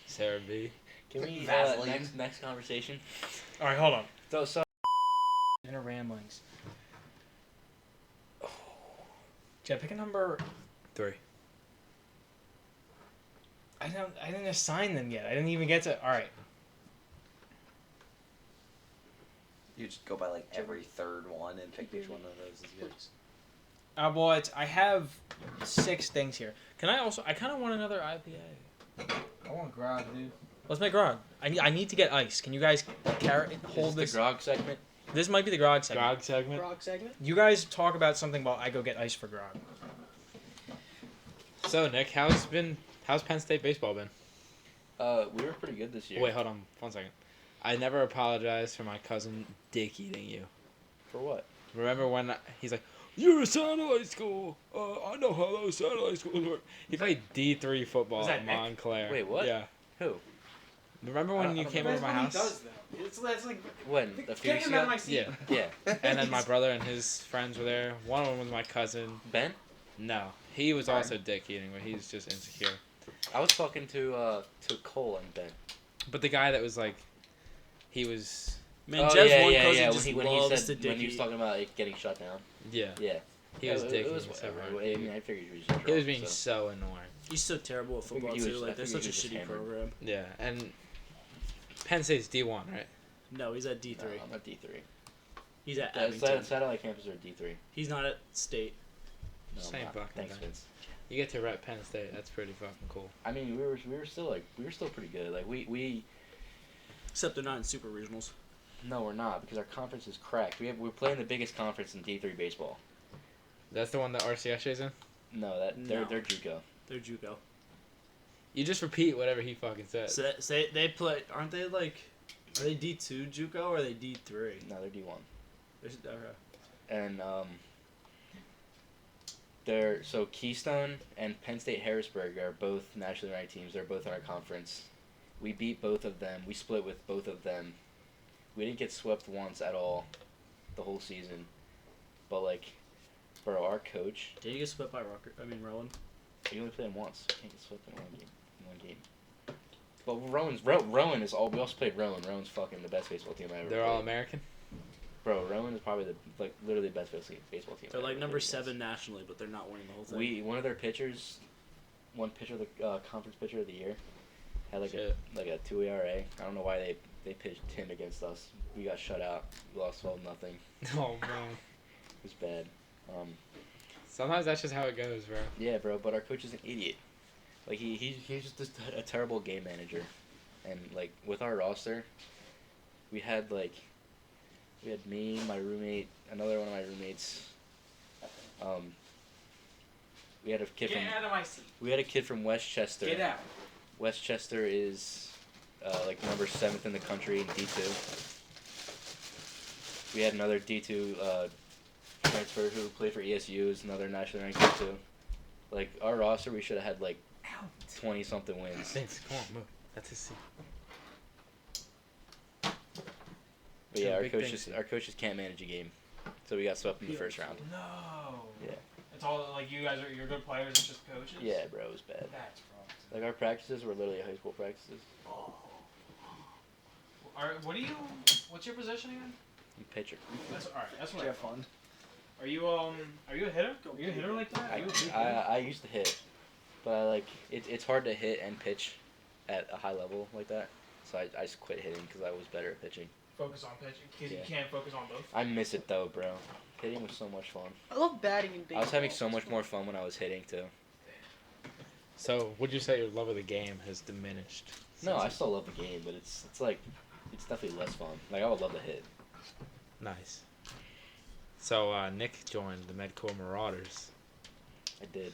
B: Sarah B.
E: Can we
A: Vaseline.
E: next conversation?
D: All right, hold on.
E: So
D: Inner ramblings. Jed, pick a number.
B: 3.
D: I didn't assign them yet. I didn't even get to. All right.
A: You just go by like every third one and pick which one of those is good.
D: Well, I have 6 things here. Can I also? I kind of want another IPA.
G: I want grog, dude.
D: Let's make grog. I need to get ice. Can you guys hold
E: is
D: this?
E: the grog segment?
D: This might be the grog segment.
B: Grog segment.
C: Frog segment.
D: You guys talk about something while I go get ice for grog.
B: So Nick, how's Penn State baseball been?
E: We were pretty good this year.
B: Wait, hold on 1 second. I never apologized for my cousin dick eating you.
E: For what?
B: Remember when he's like, "You're a satellite school. I know how those satellite schools work." He played D3 football
D: Was that
B: at
D: Nick?
B: Montclair.
E: Wait, what?
B: Yeah.
E: Who?
B: Remember
E: I
B: when
E: don't-
B: you
E: I don't
B: came
E: know.
B: over my
G: That's what
B: house?
G: he does, though. That's like
E: When a few
G: get
E: weeks
G: him out of
E: ago.
G: my seat.
B: Yeah. And then my brother and his friends were there. One of them was my cousin.
E: Ben,
B: No, he was
A: Alright.
B: also dick eating, but he's just insecure.
E: I was talking to Cole and Ben.
B: But the guy that was like, he was,
F: Man,
E: Oh,
F: Jeff's
E: yeah,
F: one
E: yeah,
F: cousin
E: yeah.
F: just
E: When he
F: loves
E: said
F: to
E: when he was
F: dicky.
E: talking about it getting shut down.
B: yeah,
E: Yeah.
B: he was
E: it,
B: dick
E: it was
B: eating so
E: whatever.
B: hard.
E: I mean, I figured he was just
B: He was
E: drunk,
B: being
E: so.
B: so annoying.
F: He's so terrible at
E: I figured
F: football
E: he
F: too.
E: was-
F: Like
E: I
F: they're
E: figured
F: such a
E: he was just
F: shitty
E: hammered.
F: program.
B: Yeah, and Penn State's D1, right?
F: No, he's at D3.
E: No, I'm at D3.
F: He's at
E: The
F: Abington.
E: satellite campus are D3.
F: He's not at State.
E: No, I'm
B: Same
E: not.
B: fucking
E: Thanks,
B: thing.
E: Vince.
B: You get to rep Penn State. That's pretty fucking cool.
E: I mean, we were still pretty good. Like we
F: Except they're not in super regionals.
E: no, we're not because our conference is cracked. We're playing the biggest conference in D3 baseball.
B: That's the one that RCSJ's in?
E: No, they're
F: No.
E: JUCO.
F: They're JUCO.
B: You just repeat whatever he fucking says.
F: So say they play. Aren't they like? Are they D2 JUCO or are they D3?
E: No, they're D1.
F: Okay.
E: And they're so Keystone and Penn State Harrisburg are both nationally ranked teams. They're both in our conference. We beat both of them. We split with both of them. We didn't get swept once at all, the whole season. But like, bro, our coach,
F: Did you get split by Rowan?
E: we only played him once. Can't get swept in one game. But Rowan is all. We also played Rowan. Rowan's fucking the best baseball team I ever.
B: They're
E: played.
B: all American?
E: Bro, Rowan is probably literally the best baseball team.
F: They're
E: I
F: like
E: ever
F: number
E: played against.
F: 7 nationally, but they're not winning the whole thing.
E: One of their pitchers, one pitcher of the conference pitcher of the year, had like
B: Shit.
E: a 2 ERA. I don't know why they pitched him against us. We got shut out. We lost 12-0. It
B: Oh, man.
E: was bad.
B: Sometimes that's just how it goes, bro.
E: Yeah, bro. But our coach is an idiot. Like he's just a terrible game manager. And like with our roster, we had me, my roommate, another one of my roommates. We had a kid
G: Get
E: from
G: out of my seat.
E: we had a kid from Westchester.
G: Get out.
E: Westchester is like number 7th in the country in D2. We had another D2 transfer who played for ESU, is another national ranked D2. Like our roster, we should have had like 20 something wins.
B: Vince, come on, move. That's his seat.
E: But yeah,
B: Big things here.
E: our coaches can't manage a game, so we got swept in the first round.
G: No.
E: Yeah.
G: It's all like you guys you're good players. It's just coaches.
E: Yeah, bro, it was bad.
G: That's wrong.
E: Like our practices were literally high school practices.
G: What's your position again?
E: I'm pitcher.
G: That's all right. That's what
F: Did you have fun?
G: Are you a hitter? Are you a hitter like that? Are you a big hitter?
E: I used to hit, but I like it's hard to hit and pitch at a high level like that. So I just quit hitting because I was better at pitching.
G: Focus on pitching because
E: Yeah.
G: you can't focus on both.
E: I miss it though, bro. Hitting was so much fun.
C: I love batting and baseball.
E: I was having so much more fun when I was hitting too.
B: So, would you say your love of the game has diminished?
E: No,
B: since
E: I
B: you-
E: still love the game, but it's definitely less fun. Like I would love to hit.
B: Nice. So, Nick joined the Medcore Marauders.
E: I did.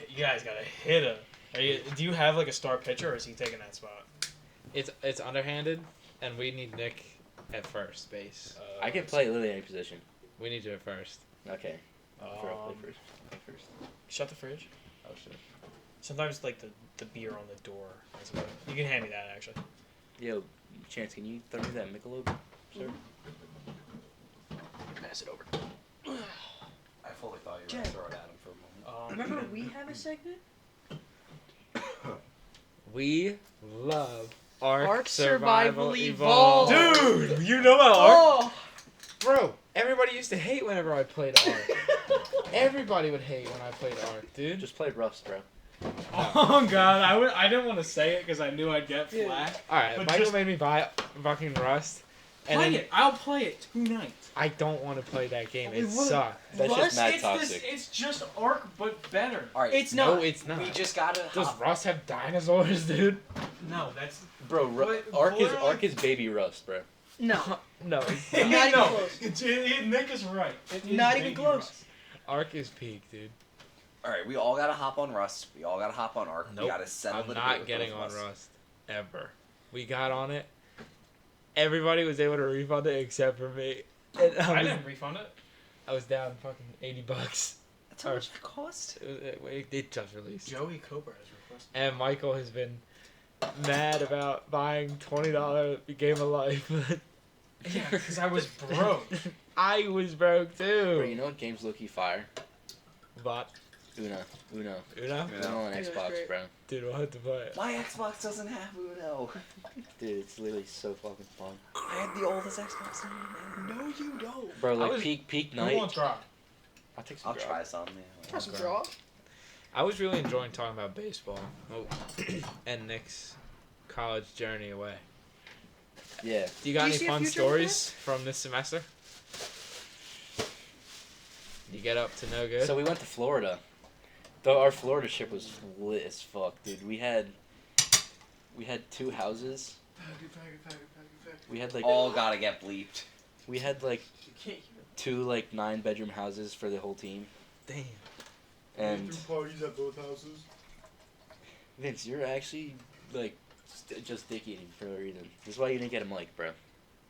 G: You guys got a hitter. Do you have like a star pitcher, or is he taking that spot?
B: It's underhanded, and we need Nick at first base.
E: I can play literally any position.
B: We need you at first.
E: Okay. Play
G: Um,
E: first. Play first.
G: Shut the fridge.
E: Oh shit.
G: Sometimes like the beer on the door. You can hand me that actually.
E: Yo, Chance, can you throw me that Michelob, sir?
A: Pass it over. I fully thought you were
C: Jack.
A: gonna throw it at him for a moment.
C: Remember we have a segment?
B: We love Ark,
C: Ark
B: Survival
C: Survival
B: Evolved.
C: Evolved.
B: Dude, you know about Ark?
C: Oh!
B: Bro, everybody used to hate whenever I played Ark. Everybody would hate when I played Ark, dude.
E: Just play Rust, bro.
G: Oh god, I didn't want to say it because I knew I'd get
C: Yeah.
G: flack.
B: Alright,
G: But
B: Michael
G: just-
B: made me buy fucking Rust. And
G: Play
B: then
G: it. I'll play it tonight.
B: I don't want to play that game. It
C: It would-
B: sucks.
E: That's
C: Rust,
E: just mad
G: it's
E: toxic.
G: it's just Ark but better.
A: All right.
C: It's
B: No,
C: not.
B: it's not.
A: We just gotta.
B: Does
A: hop-
B: Rust have dinosaurs, dude?
G: No, that's
E: Bro,
G: But
E: Ark
G: literally-
E: is baby Rust, bro.
C: No.
B: No, it's
C: Not
B: not.
C: even
G: no.
C: close.
G: Nick is right. It is
C: Not even
G: baby
C: close.
G: Rust.
B: Ark is peak, dude.
A: All right, we all gotta hop on Rust. We all gotta hop on Ark.
B: Nope.
A: We gotta settle
B: I'm
A: the debate
B: not
A: with
B: getting
A: both
B: on
A: of us.
B: Rust ever. We got on it. Everybody was able to refund it except for me. And
G: I didn't refund it.
B: I was down fucking $80.
A: That's how much it cost.
B: It just released.
G: Joey Cobra has requested.
B: And Michael has been mad about buying $20 Game of Life.
G: Yeah, because I was broke.
B: I was broke too.
E: Bro, you know what game's low-key fire?
B: But
E: Uno.
B: Uno?
E: Uno on
C: Dude, that's
E: Xbox,
C: great.
E: bro.
B: Dude, we'll have to play it.
A: My Xbox doesn't have Uno.
E: Dude, it's literally so fucking fun.
A: I have the oldest Xbox in the world.
C: No, you don't.
E: Bro, like
B: was-
E: peak
G: Who
E: night.
G: wants grog?
E: I'll take some
A: I'll
E: grog.
A: try some. Yeah.
C: Try some
B: Okay.
C: draw.
B: I was really enjoying talking about baseball and Nick's college journey away.
E: Yeah.
B: Do you got
C: Do you
B: any
C: see a
B: fun
C: future with
B: stories from this semester? You get up to no good?
E: So we went to Florida. Though our Florida trip was lit as fuck, dude. We had 2 houses. We had like
A: All gotta get bleeped.
E: we had like
F: You can't hear
E: 2 like 9-bedroom houses for the whole team.
B: Damn.
E: And
F: parties at both houses.
E: Vince, you're actually like just dick eating for no reason. This is why you didn't get a mic, bro.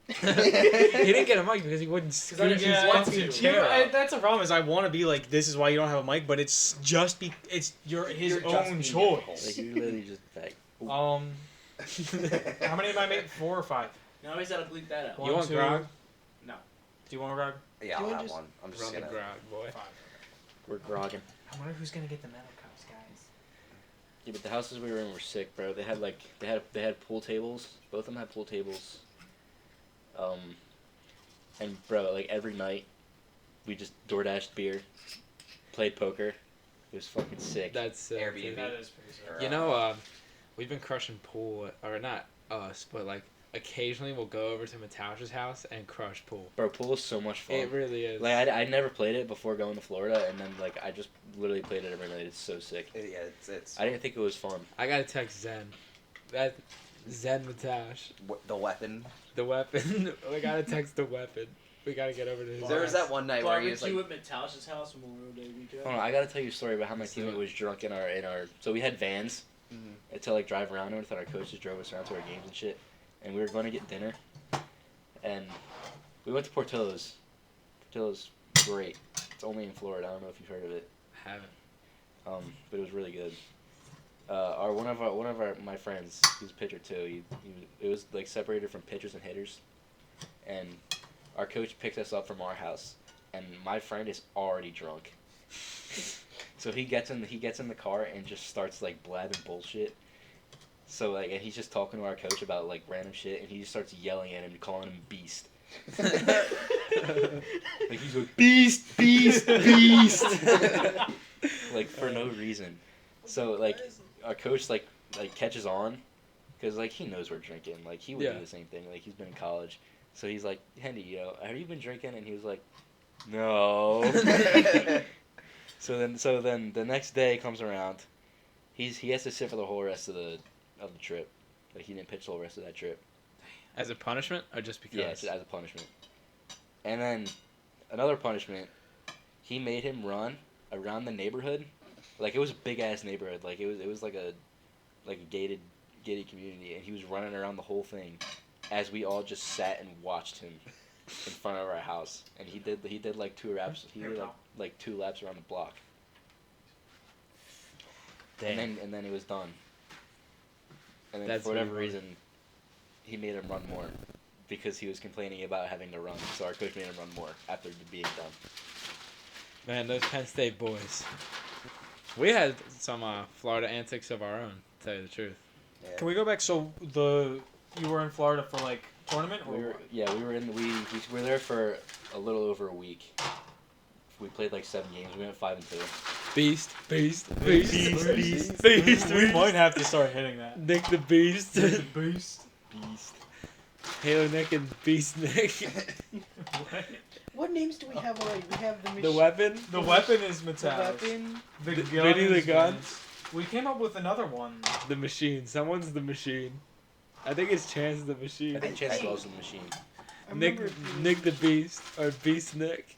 B: He didn't get a mic because he wouldn't
F: I didn't
B: scoot his
F: want
B: fucking
F: to.
B: chair up.
G: That's the problem. Is I want to be like, this is why you don't have a mic, but it's just his
A: You're just
G: own
A: being
G: choice.
E: Like you literally just like
G: How many am I making? 4 or 5?
F: Now he's gotta bleep that out.
G: One,
B: You want
G: two.
B: grog?
F: No.
G: Do you want grog?
A: Yeah,
C: Do
A: I'll
C: you
A: have
C: just
A: one. I'm just
B: Run the
A: gonna.
B: grog, boy.
G: 5.
E: we're grogging.
G: I wonder who's gonna get the metal cups, guys.
E: Yeah, but the houses we were in were sick, bro. They had pool tables. Both of them had pool tables. And bro, like every night, we just DoorDashed beer, played poker. It was fucking sick.
B: That's sick.
A: Airbnb.
B: dude.
G: That is pretty sick.
A: Or,
B: You know, we've been crushing pool, or not us, but like occasionally we'll go over to Mataush's house and crush pool.
E: Bro, pool is so much fun.
B: It really is.
E: Like I never played it before going to Florida, and then like I just literally played it every night. It's so sick.
A: Yeah, it's
E: I didn't think it was fun.
B: I gotta text Zen. That Zen Mataush,
A: the weapon.
B: the weapon. We gotta text the weapon. We gotta get over to his.
A: There was
B: house.
A: that one night where he was like,
F: Barbecue at Mataush's house Memorial Day weekend.
E: Hold on, I gotta tell you a story about how my
B: Let's
E: teammate
B: do it.
E: was drunk in our. So we had vans to like drive around with, and our coaches drove us around to our games and shit. And we were going to get dinner, and we went to Portillo's. Portillo's great. It's only in Florida. I don't know if you've heard of it.
B: Haven't.
E: But it was really good. One of my friends, he's a pitcher too. It was like separated from pitchers and hitters, and our coach picked us up from our house, and my friend is already drunk. So he gets in the car and just starts like blabbing bullshit. So like, and he's just talking to our coach about like random shit, and he just starts yelling at him, calling him beast. Like he's like beast, beast, beast. Like for no reason. So like our coach like catches on, cause like he knows we're drinking. Like he would
B: Yeah.
E: do the same thing. Like he's been in college, so he's like, Hendy, have you been drinking? And he was like, no. So then the next day comes around, he has to sit for the whole rest of the trip. Like he didn't pitch the whole rest of that trip.
B: As a punishment, or just because?
E: Yeah, it's as a punishment. And then another punishment, he made him run around the neighborhood. Like it was a big ass neighborhood. Like it was like a gated community, and he was running around the whole thing as we all just sat and watched him in front of our house. And he did like 2 laps. He did like 2 laps around the block.
B: Damn.
E: And then it was done. And then
B: That's
E: for whatever
B: really funny.
E: reason, he made him run more because he was complaining about having to run. So our coach made him run more after being done.
B: Man, those Penn State boys. We had some Florida antics of our own, to tell you the truth.
A: Yeah.
G: Can we go back? So you were in Florida for like tournament or
E: We were
G: what?
E: we were there for a little over a week. We played like 7 games. We went 5-2.
B: Beast.
G: We might have to start hitting that.
B: Nick the Beast.
G: Beast.
E: Beast.
B: Halo Nick and Beast Nick.
C: What names do we have already? We have the machine.
B: The weapon.
G: The weapon is
C: The
G: Mattel.
C: weapon.
G: The
B: The-
G: gun.
B: Vinny the
G: is
B: gun.
G: Vince. We came up with another one.
B: The machine. Someone's the machine. I think it's Chance the machine.
E: I think Chance loves the machine.
C: I
B: Nick
C: remember it being-
B: Nick the Beast or Beast Nick.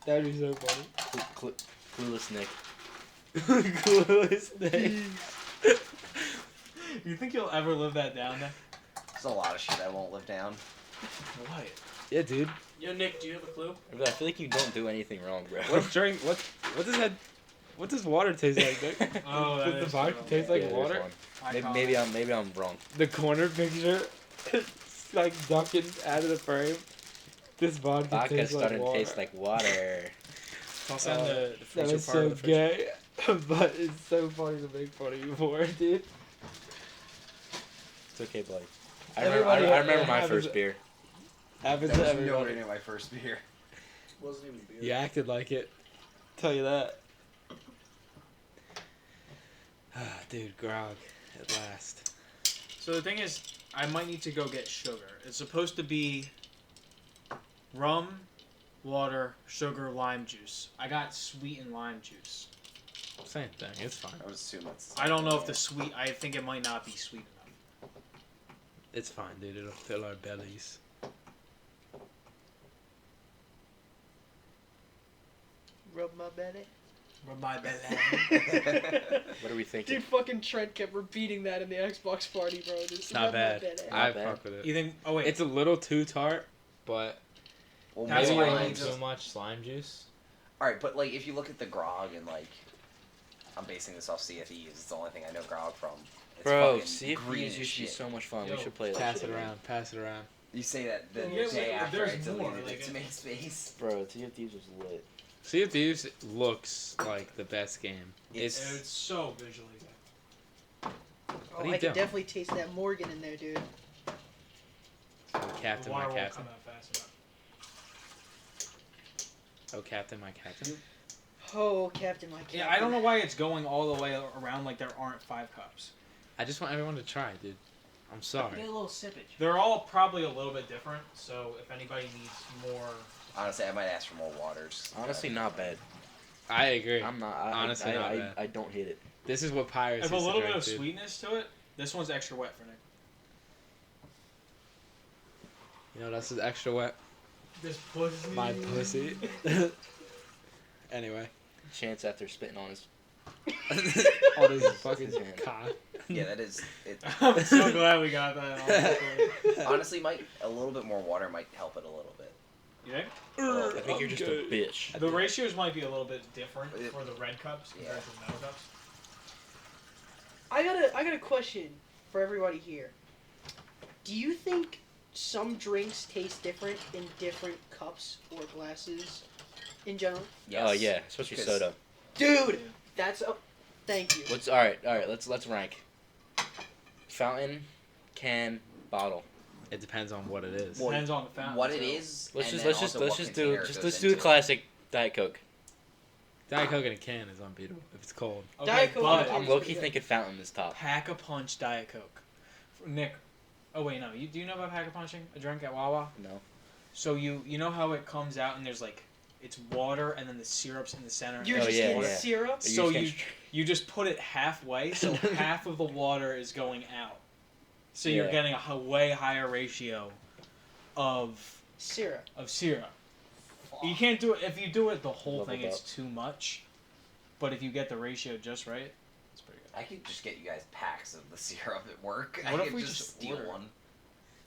B: That'd be so funny.
E: Clueless Nick.
B: Clueless Nick.
G: You think you'll ever live that down, Nick?
A: There's a lot of shit I won't live down.
G: What?
B: Yeah, dude.
F: Yo, Nick, do you have a clue?
E: I feel like you don't do anything wrong, bro.
B: What drink? What does that? What does water taste like, Nick?
G: Oh, that
B: Does
G: is
B: the vodka
G: true.
B: taste like
E: Yeah, there's
B: water?
E: one.
G: Iconic.
E: Maybe I'm wrong.
B: The corner picture, it's like ducking out of the frame. This vodka
E: Vodka's
B: tastes like
E: starting to
B: water.
E: taste like water.
G: Toss that in the
B: That
G: freezer
B: is
G: part
B: so
G: of the fridge.
B: gay, but it's so funny to make fun of you for it, dude.
E: It's okay, buddy.
B: Everybody
E: I remember my
B: happens-
E: first beer.
B: Happens
A: That
B: to
A: was
B: everybody.
A: nowhere near my first beer.
F: Wasn't even beer.
B: You acted like it. Tell you that. Dude, grog at last.
G: So the thing is, I might need to go get sugar. It's supposed to be rum, water, sugar, lime juice. I got sweet and lime juice.
B: Same thing. It's fine.
A: I would assume it's.
G: I don't know if the sweet. I think it might not be sweet enough.
B: It's fine, dude. It'll fill our bellies.
C: Rub my belly.
G: Rub my belly.
E: What are we thinking?
C: Dude, fucking Trent kept repeating that in the Xbox party, bro. Just
B: It's not
C: rub my
B: bad.
C: belly.
B: I
E: bad.
B: fuck with it.
G: You think? Oh wait.
B: It's a little too tart, but
A: Well,
G: That's
B: maybe
G: why
B: I
G: I
B: need
G: need
B: so
G: to-
B: much slime juice.
A: All right, but like if you look at the grog and like, I'm basing this off CFEs. It's the only thing I know grog from. It's
E: Bro,
A: fucking
E: CFPs
A: green
E: used to be
A: shit.
E: so much fun.
G: Yo,
E: We should play that
B: Pass
E: shit.
B: it around. Pass it around.
A: You say that the
G: Yeah,
A: day
G: but
A: after I
G: there's more,
A: deleted
G: like-
A: it to make space.
E: Bro, TFTs was lit.
B: Sea of Thieves looks like the best game.
G: It's
B: It's
G: so visually good.
C: Oh,
B: are you
C: I can
B: doing?
C: definitely taste that Morgan in there, dude.
B: Captain,
G: The
B: my
G: water won't
B: captain.
G: come out fast enough.
B: Oh, Captain, my captain.
C: Oh, Captain, my Captain.
G: Yeah, I don't know why it's going all the way around like there aren't 5 cups.
B: I just want everyone to try, dude. I'm sorry.
C: Get a little sippage.
G: They're all probably a little bit different, so if anybody needs more...
A: Honestly, I might ask for more waters.
E: Honestly, not bad.
B: I agree.
E: I'm not.
B: Honestly, not bad.
E: I don't hate it.
B: This is what pirates
G: If a
B: used to
G: little bit
B: drink,
G: of
B: dude.
G: sweetness to it, this one's extra wet for Nick.
B: You know, that's extra wet.
G: This pussy.
B: My pussy. Anyway.
E: Chance after spitting on his.
B: All this fucking
E: Man.
B: cock.
A: Yeah, that is. It,
G: I'm so glad we got that on.
A: honestly, might a little bit more water might help it a little bit.
G: You think?
E: I think you're just a bitch.
G: The ratios might be a little bit different for the red cups compared
A: Yeah.
G: to the metal cups.
C: I got a question for everybody here. Do you think some drinks taste different in different cups or glasses in general?
A: Yes.
E: Oh yeah, especially
A: Because-
E: soda.
C: Dude, that's a... Thank you.
E: All right. Let's rank. Fountain, can, bottle.
B: It depends on what it is.
A: Well,
G: Depends on the fountain.
A: What it
G: too.
A: is.
E: Let's
A: and
E: just
A: then
E: let's just
A: also
E: let's
A: what
E: just do
A: container it
E: just
A: goes
E: let's do the
A: into.
E: classic Diet Coke.
B: Diet Coke in a can is unbeatable if it's cold.
G: Okay,
C: Diet Coke
G: but
C: is
E: I'm low key
C: pretty good.
E: thinking fountain is top.
G: Pack a punch Diet Coke. Nick. Oh wait, no. Do you know about pack a punching? A drink at Wawa?
E: No.
G: So you know how it comes out and there's like it's water and then the syrup's in the center.
C: You're
E: Oh,
C: just
E: yeah,
C: getting
E: yeah.
C: syrup?
G: So
E: just
G: you just put it halfway, so half of the water is going out. So you're
E: Yeah.
G: getting a way higher ratio of
C: Syrup.
G: syrup. You can't do it if you do it the whole
E: Leveled
G: thing. It's
E: up.
G: too much. But if you get the ratio just right, it's pretty good.
A: I could just get you guys packs of the syrup at work.
G: What
A: I
G: if
A: could
G: we
A: just
G: just
A: steal
G: order?
A: one.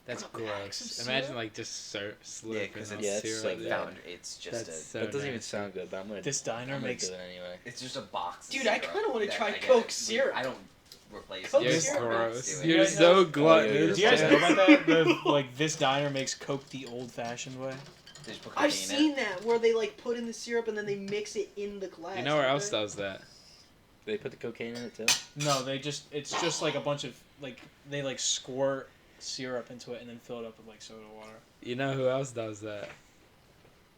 B: That's
C: Packs of
B: gross.
C: syrup?
B: Imagine like just
A: Yeah,
B: slurping
A: because
B: on
A: it's
E: Yeah, it's
B: syrup.
E: so
A: like
E: bad.
A: found. It's just
B: That's
A: a.
B: so
E: That doesn't even
B: nasty.
E: sound good, but I'm gonna.
G: This diner
E: I'm gonna
G: makes
E: do it anyway.
A: It's just a box. Of
C: Dude, I
A: syrup
C: kinda wanna
A: that
C: try
A: I get
C: Coke
A: at-
C: syrup.
A: I don't replace
C: Coke
A: it.
B: You're
A: with
C: syrup.
B: gross.
A: Do it.
B: You're
G: You guys
B: so
E: know-
B: gluttonous.
E: Oh, yeah,
G: Do you guys
E: Yeah.
G: know about that? The, like this diner makes Coke the old-fashioned way.
A: They just put
C: I've
A: cocaine in
C: seen
A: it.
C: that, where they like put in the syrup and then they mix it in the glass.
B: You know where
C: don't
B: else
C: they?
B: does that?
E: They put the cocaine in it too.
G: No, it's just like a bunch of like they like squirt syrup into it and then fill it up with like soda water.
B: You know who else does that?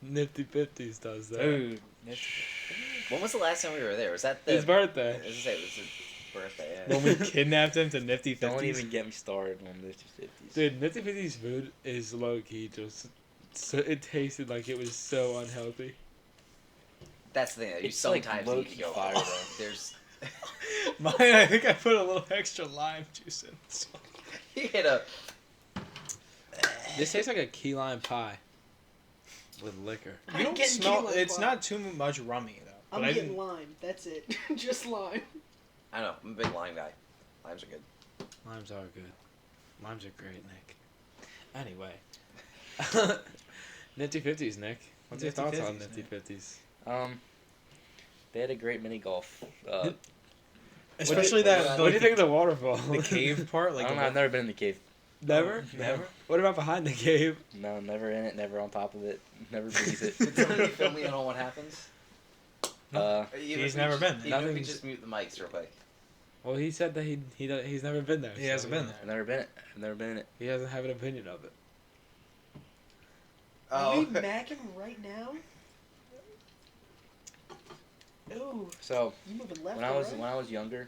B: Nifty Fifties does that.
G: Dude,
A: When was the last time we were there? Was that the?
B: His birthday.
A: I was gonna say, it was his birthday. Yeah.
B: When we kidnapped him to Nifty
E: Don't
B: Fifties.
E: even get me started on this 50s.
B: Dude, Nifty Fifties food is low key just. So it tasted like it was so unhealthy.
A: That's the thing. You
E: It's like
A: sometimes need to
E: low-key
A: go.
E: fire,
A: "Oh,
E: though."
A: there's.
B: Mine, I think I put a little extra lime juice in. So.
A: You get a.
B: This tastes like a key lime pie with liquor.
C: I'm
G: you don't
C: getting
G: smell.
C: key lime
G: It's
C: pie.
G: not too much rummy though.
C: I'm
G: But I
C: getting
G: didn't.
C: lime. That's it. Just lime.
A: I know. I'm a big lime guy. Limes are good.
B: Limes are good. Limes are great, Nick. Anyway. Nifty Fifties, Nick. What's your
G: Nifty
B: thoughts on
G: 50s,
B: Nifty
G: Nick.
B: Fifties?
E: They had a great mini golf.
D: Especially
E: what
D: that.
B: What do you
D: like,
B: think of the waterfall?
D: the cave part? Like
E: I don't know. I've never been in the cave.
B: Never?
D: Oh,
B: Never? What about behind the cave?
E: No, never in it. Never on top of it. Never beneath it.
A: Did somebody fill me in on what happens?
D: He's never been there.
A: Even if we
B: Nothing's-
A: just mute the mics real quick.
B: Well, he said that he's never been there.
D: He hasn't been there.
E: I've never been it. I've never been in it.
B: He doesn't have an opinion of it.
C: Are we macking right now? Ooh,
E: So
C: you moving left
E: when
C: or
E: I was
C: right?
E: when I was younger,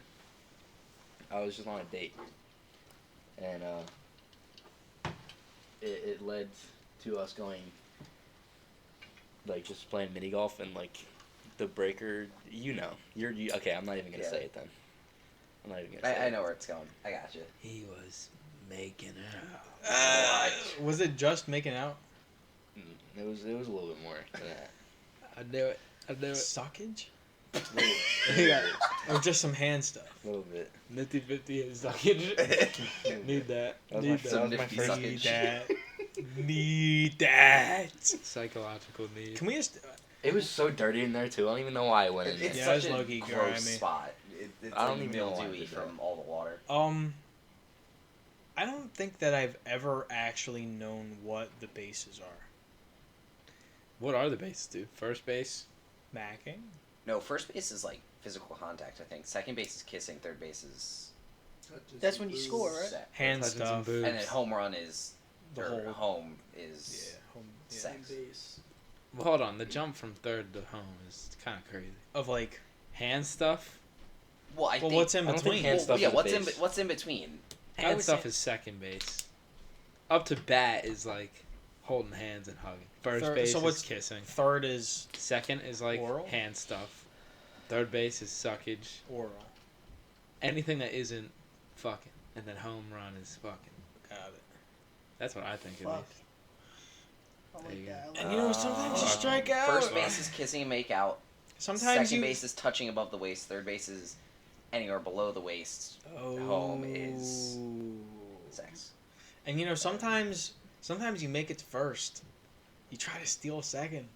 E: I was just on a date, and it led to us going like just playing mini golf and like the breaker. You okay. I'm not even gonna
A: Yeah.
E: say it then. I'm not even gonna say
A: I
E: it.
A: know where it's going. I got you.
B: He was making out.
D: Was it just making out?
E: It was a little bit more than that.
B: I knew it.
D: Suckage?
B: Yeah.
D: Or just some hand stuff?
E: A little bit.
B: Nifty 50 is suckage. Need that.
E: That was
B: Need
E: my
B: that.
E: first-
A: Some
D: My
A: nifty
D: first
A: suckage.
D: need that. Need that.
B: Psychological need.
D: Can we just?
E: It was so dirty in there too. I don't even know why I went in
A: It's
E: there.
D: Yeah,
A: such
D: it's
A: a
D: low-key
A: gross
D: grimy.
A: spot. It's
E: I don't
A: like
E: even know why I
A: mildewy
E: did that.
A: from all the water.
D: I don't think that I've ever actually known what the bases are.
B: What are the bases, dude? First base?
D: Macking?
A: No, first base is like physical contact, I think. Second base is kissing. Third base is
C: That's when you score, right?
A: set.
D: Hand
B: Touching some
D: stuff.
B: boobs.
A: And then home run is
D: The
A: or
D: whole-
A: home is
D: Yeah. Home, yeah.
A: sex.
F: Base.
B: Well, hold on. The jump from third to home is kind of crazy.
D: Of like,
B: Hand stuff?
A: Well, I
D: well,
A: think.
D: what's in
E: I don't think
D: between?
E: hand
A: Well,
E: stuff
A: yeah,
E: is base.
A: what's in between?
D: I
B: Hand
D: would
B: stuff
D: say-
B: is second base. Up to bat is like holding hands and hugging. First
D: Third-
B: base
D: so
B: is
D: what's-
B: kissing.
D: Third is
B: Second is like
D: Oral?
B: hand stuff. Third base is suckage.
D: oral.
B: Anything that isn't fucking. And then home run is fucking.
D: Got it.
B: That's what I think at
C: Fuck.
B: least.
C: I
B: There
C: like
B: you
C: that. I like
D: And you know, sometimes you
A: Uh,
D: strike out.
A: First base is kissing and make out.
D: Sometimes
A: Second
D: you.
A: base is touching above the waist. Third base is anywhere below the waist. Home is sex.
D: And you know, sometimes you make it to first. You try to steal second.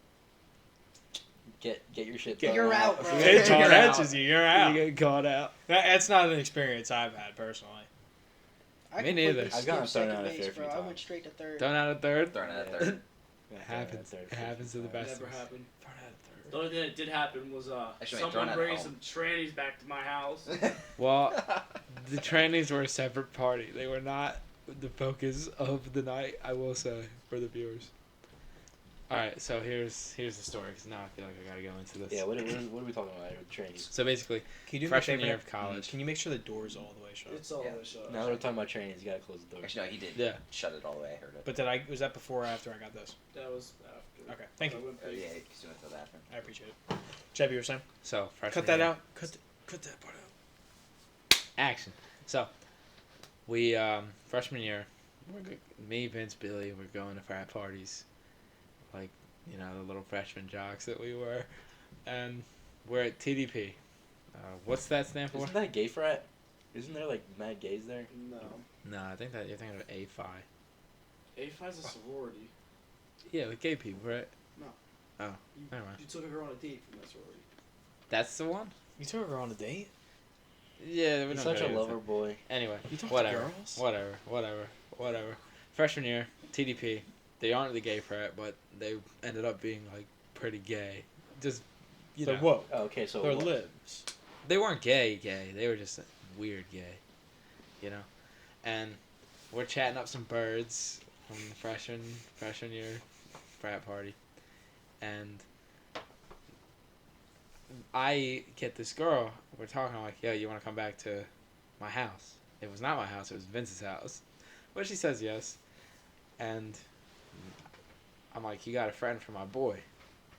E: Get your shit.
C: Get
E: done
C: your out, bro.
B: Yeah,
D: It
B: you're
D: catches you. You're out.
B: You get caught out.
D: That's not an experience I've had personally.
C: I
B: Me
C: completely
B: neither.
E: I've
C: skipped
E: gotten thrown
C: second
E: out of
C: base,
E: here a
C: bro.
E: few
C: I
E: times.
C: went straight to third.
B: Thrown out of third.
A: Throwing it at third.
B: It happens. It happens to the best
F: Never
B: of us.
F: happened.
B: Thrown out of third.
F: The only thing that did happen was
A: Actually,
F: someone
A: thrown at
F: bringing
A: home.
F: some trannies back to my house.
B: Well, the trannies were a separate party. They were not the focus of the night, I will say, for the viewers. Alright, so here's the story, because now I feel like I gotta go into this.
E: Yeah, what are we talking about here with trainees?
B: So basically,
D: Can you do me a
B: freshman
D: favor?
B: year of college.
D: Can you make sure the door's all the way shut?
F: It's all
A: Yeah.
F: this shut.
E: Now that we're talking about trainees, you gotta close the door.
A: Actually, no, he did.
B: Yeah.
A: Shut it all the way. I heard it.
D: But was that before or after I got this?
F: That was after.
D: Okay, thank you.
F: I went big.
A: Yeah, because you went to the bathroom.
D: I appreciate it. Jeb, you were saying?
B: So, freshman
D: Cut that
B: year.
D: out. Cut that part out.
B: Action. So, we, freshman year, me, Vince, Billy, we're going to frat parties. Like, you know, the little freshman jocks that we were. And we're at TDP. What's that stand for?
E: Isn't that a gay frat? Isn't there like mad gays there?
F: No.
B: No, I think that you're thinking of A5.
F: A5's a sorority.
B: Yeah, the gay people, right?
F: You,
B: Never mind.
F: you took a girl on a date from that sorority.
B: That's the one?
D: You took her on a date?
B: Yeah, we
E: He's
B: don't
E: such a
B: know
E: lover boy.
B: Anyway,
D: You talk
B: whatever.
D: to girls?
B: Whatever. Freshman year, TDP. They aren't the gay frat, but they ended up being like pretty gay. Just you
D: So
B: know,
D: whoa.
E: Oh, okay, so
D: They're
E: what?
D: libs.
B: they weren't gay. They were just weird gay, you know. And we're chatting up some birds from the freshman year frat party, and I get this girl. We're talking. I'm like, yo, you want to come back to my house? It was not my house. It was Vince's house. But she says yes, and I'm like, you got a friend for my boy.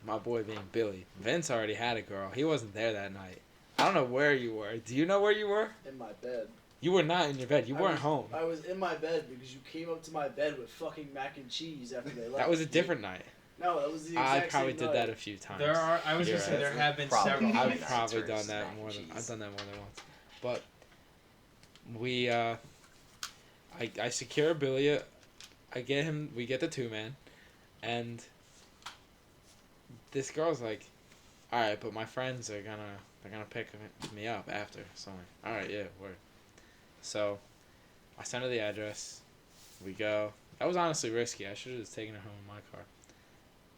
B: My boy being Billy. Vince already had a girl. He wasn't there that night. I don't know where you were. Do you know where you were?
F: In my bed.
B: You were not in your bed. You
F: I
B: weren't
F: was-
B: home.
F: I was in my bed because you came up to my bed with fucking mac and cheese after they left.
B: That was a different night.
F: No, that was the
B: I
F: exact
B: probably
F: same
B: did
F: night.
B: that a few times.
D: I was
B: You're
D: gonna say
B: right.
D: there have been
A: Probably.
D: several.
B: I've
A: That's
B: probably
A: for
B: done that
A: mac and
B: more than
A: cheese.
B: I've done that more than once. But we I secure Billy. I get him. We get the 2-man, and this girl's like, all right, but my friends they're gonna pick me up after. So I'm like, all right, yeah, word. So I send her the address. We go. That was honestly risky. I should have just taken her home in my car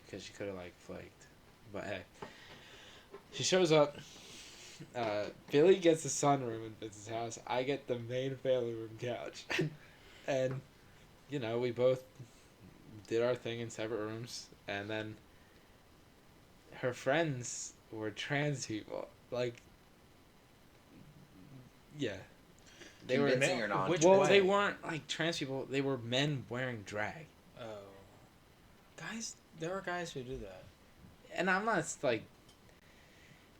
B: because she could have like flaked. But hey, she shows up. Billy gets the sunroom in Vince's house. I get the main family room couch, and you know we both did our thing in separate rooms, and then her friends were trans people. Like, yeah, they were.
A: Convincing or not?
D: Which
B: Well,
D: way?
B: they weren't like trans people. They were men wearing drag,
D: Oh, guys, there are guys who do that.
B: and I'm not like.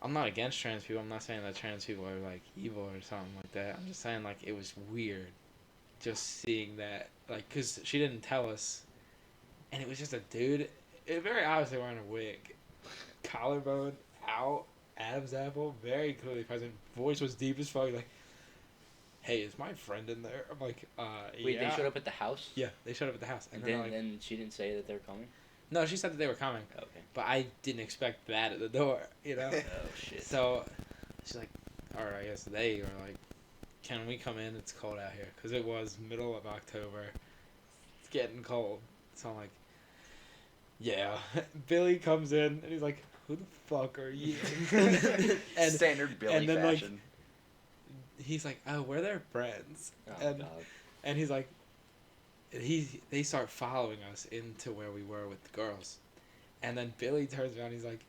B: I'm not against trans people. I'm not saying that trans people are like evil or something like that. I'm just saying like it was weird, just seeing that like because she didn't tell us, and it was just a dude. It very obviously wearing a wig, collarbone out, Adam's apple, very clearly present. Voice was deep as fuck. Like, hey, is my friend in there? I'm like,
E: Wait,
B: yeah.
E: they showed up at the house?
B: Yeah, they showed up at the house,
E: And
B: and then
E: then,
B: like,
E: and she didn't say that they were coming?
B: no, she said that they were coming,
E: Okay.
B: but I didn't expect that at the door, you know.
E: Oh, shit.
B: So she's like, all right, I guess they were like, can we come in? It's cold out here. Because it was middle of October. It's getting cold. So I'm like, yeah. Billy comes in and he's like, who the fuck are you? and
A: Standard Billy
B: and then, like,
A: fashion.
B: he's like, oh, we're their friends.
E: Oh,
B: and
E: God.
B: and he's like, they start following us into where we were with the girls. And then Billy turns around and he's like,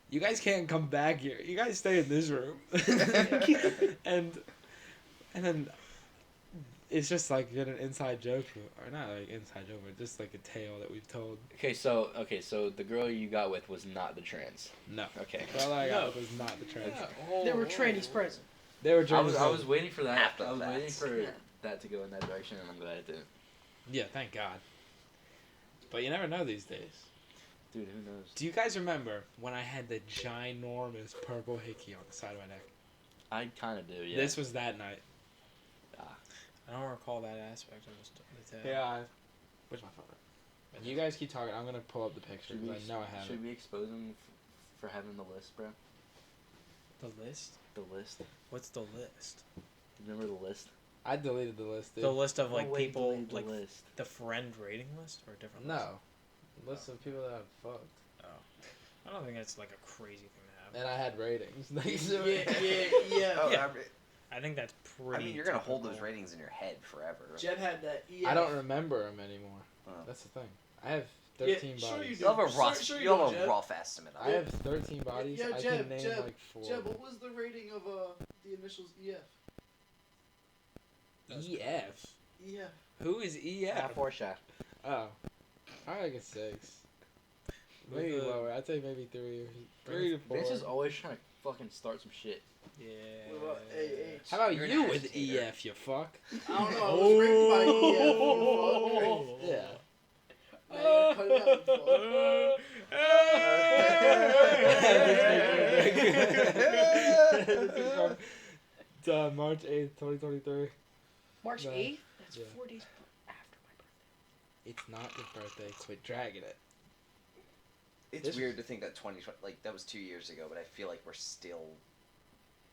B: you guys can't come back here. You guys stay in this room. and then it's just like been an inside joke, or not like inside joke, but just like a tale that we've told.
E: Okay, so the girl you got with was not the trans.
B: No.
E: Okay.
B: Well, I got was not the trans.
C: There were trannies present.
B: They were
E: I
B: trans.
E: was waiting for that.
A: After
E: I was
A: the
E: waiting
A: fact.
E: for
C: Yeah.
E: that to go in that direction, and I'm glad it didn't.
B: Yeah, thank God. But you never know these days.
E: Dude, who knows?
B: Do you guys remember when I had the ginormous purple hickey on the side of my neck?
E: I kind of do, yeah.
B: This was that night.
D: I don't recall that aspect of the tale.
B: Yeah. Where's my phone? And you guys keep talking. I'm gonna pull up the picture
E: Should we,
B: because I know I have it.
E: should we expose him for having the list, bro?
D: The list?
E: The list.
D: What's the list?
E: Remember the list?
B: I deleted the list, dude.
D: The list of like
E: No way,
D: people,
E: delete the
D: like
E: list.
D: the friend rating list or a different list?
B: No. List of people that I've fucked.
D: I don't think that's like a crazy thing to have.
B: And I had ratings.
C: Yeah.
A: Oh,
C: yeah.
A: I
D: I think that's pretty.
A: mean, you're gonna hold those
D: typical.
A: ratings in your head forever.
C: Jeb had that. Yeah.
B: I don't remember them anymore.
A: Oh.
B: That's the thing. I have 13
C: sure
B: bodies.
C: you
A: You'll have a
C: Sure-
A: rough,
C: sure you
A: you'll
C: don't,
A: have a
C: Jeb.
A: rough estimate.
B: I have 13 bodies.
C: Yeah,
B: I
C: Jeb,
B: can name
C: Jeb,
B: like 4.
F: Jeb, what was the rating of the initials EF?
B: EF?
C: EF.
B: Who is EF?
E: Four shot.
B: Oh. I like a 6. Maybe
D: With the-
B: lower. I'd say maybe 3 or 3 to 4.
E: Vince is always trying to fucking start some shit.
D: Yeah.
C: What about AH?
B: How about
A: You're an
B: you with
A: agitator.
B: EF, you fuck?
C: I don't know. I was raped by EF.
D: Oh.
B: Yeah.
C: Man, cut it out,
B: It's March 8th, 2023.
C: March
B: No.
C: 8th? That's
B: Yeah.
C: 4 days after my birthday.
B: It's not your birthday. Quit dragging it.
A: It's
B: This-
A: weird to think that 2020, like that was 2 years ago, but I feel like we're still.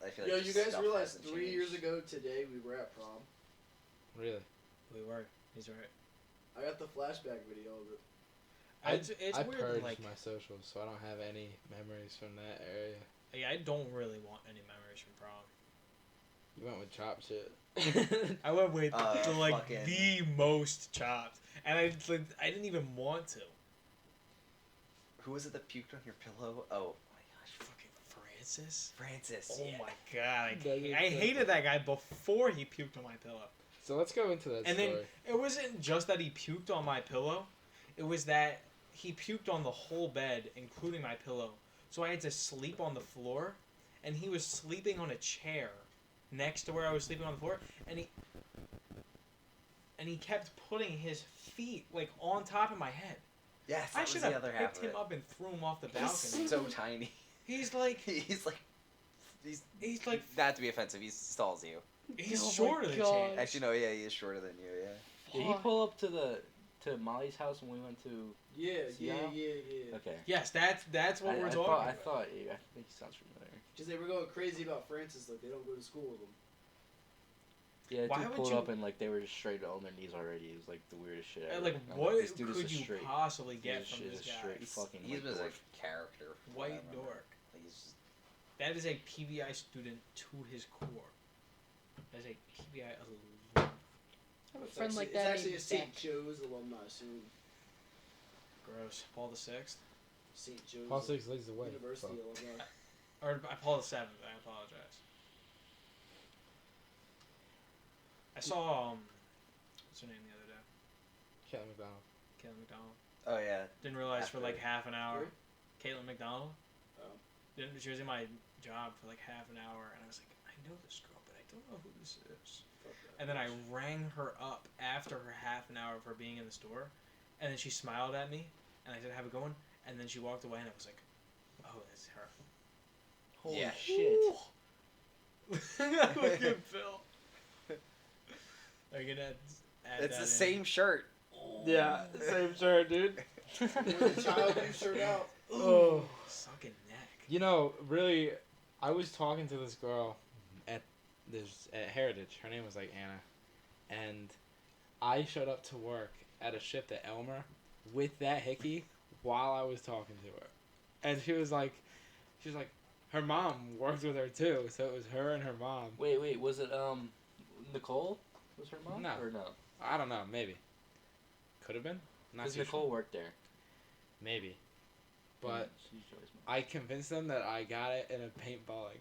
A: I feel like
F: Yo,
A: just
F: you guys
A: stuff
F: realize
A: hasn't
F: 3 years
A: changed.
F: ago today we were at prom?
B: Really?
D: We were. He's right.
F: I got the flashback video of it.
D: It's
B: I
D: weird.
B: purged
D: Like,
B: my socials, so I don't have any memories from that area.
D: I don't really want any memories from prom.
B: You went with chop shit.
D: I went with the, like
A: fucking-
D: the most chopped, and I didn't even want to.
A: Who was it that puked on your pillow? Oh my gosh,
D: Fucking Francis.
A: Francis.
D: Oh
A: yeah.
D: my god,
B: That is
D: I
B: so
D: hated that guy before he puked on my pillow.
B: So let's go into that
D: And
B: story.
D: then it wasn't just that he puked on my pillow; it was that he puked on the whole bed, including my pillow. So I had to sleep on the floor, and he was sleeping on a chair next to where I was sleeping on the floor, and he kept putting his feet like on top of my head.
A: Yes,
D: I
A: that was
D: should
A: the
D: have
A: other half
D: picked
A: of
D: him
A: it.
D: up and threw him off the
A: He's
D: balcony.
A: so tiny.
D: He's like
A: He's like, he's
D: like
A: not to be offensive. He stalls you.
D: he's
C: Oh my
D: shorter than
C: God.
D: Shane.
A: Actually, no, yeah, he is shorter than you. Yeah.
E: Did he pull up to the to Molly's house when we went to?
F: Yeah.
E: Seattle?
F: Yeah.
E: Okay.
G: Yes, that's what we're talking
E: I
G: about.
E: thought. I think he sounds familiar.
F: Because they were going crazy about Francis, like they don't go to school with him.
E: Yeah,
G: Why
E: dude
G: would
E: pulled
G: you-
E: up and like they were just straight on their knees already. It was like the weirdest shit ever.
G: Like,
E: I'm
G: what
E: this dude is
G: could
E: a
G: you
E: straight,
G: possibly
E: this
G: get
E: is
G: from
E: shit
G: this
E: is
G: guy?
E: straight fucking
A: He was a
E: dork.
A: character. from what I
G: White
A: remember.
G: dork.
A: He's just,
G: That is a PBI student to his core. That is a PBI alum.
C: I have a
F: It's
C: friend
F: actually,
C: like that.
F: It's actually a
C: named
F: St.
C: Beck.
F: Joe's alumni soon.
G: Gross. Paul the Sixth,
F: St. Joe's
B: Paul Six leads the way.
F: University
B: so.
F: alumni.
G: or Paul the Seventh. I apologize. I saw what's her name the other day?
B: Kelly McDonald.
G: Caitlin McDonald.
A: oh yeah.
G: Didn't realize for
A: After-
G: like half an hour.
F: Who?
G: Caitlin McDonald.
F: Oh.
G: She was in my job for like half an hour, and I was like, I know this girl, but I don't know who this is.
F: Fuck that.
G: And then I rang her up after her half an hour of her being in the store, and then she smiled at me, and I said, "Have a good one." And then she walked away, and I was like, "Oh, that's her."
E: Holy
A: Yeah.
E: shit!
G: Look at Phil. Are you gonna add
A: It's
G: that
A: the
G: in?
A: same shirt.
B: Yeah, same shirt, dude.
F: With the child you shirt out.
B: Oh.
G: Sucking neck.
B: You know, really, I was talking to this girl at Heritage. Her name was like Anna, and I showed up to work at a shift at Elmer with that hickey while I was talking to her, and she was like, her mom worked with her too, so it was her and her mom.
E: Wait, was it Nicole? Was her mom?
B: No.
E: Or no?
B: I don't know, maybe. Could have been. Not
E: Because
B: too
E: Nicole
B: sure.
E: worked there.
B: Maybe. But
E: She's Joey's mom.
B: I convinced them that I got it in a paintballing,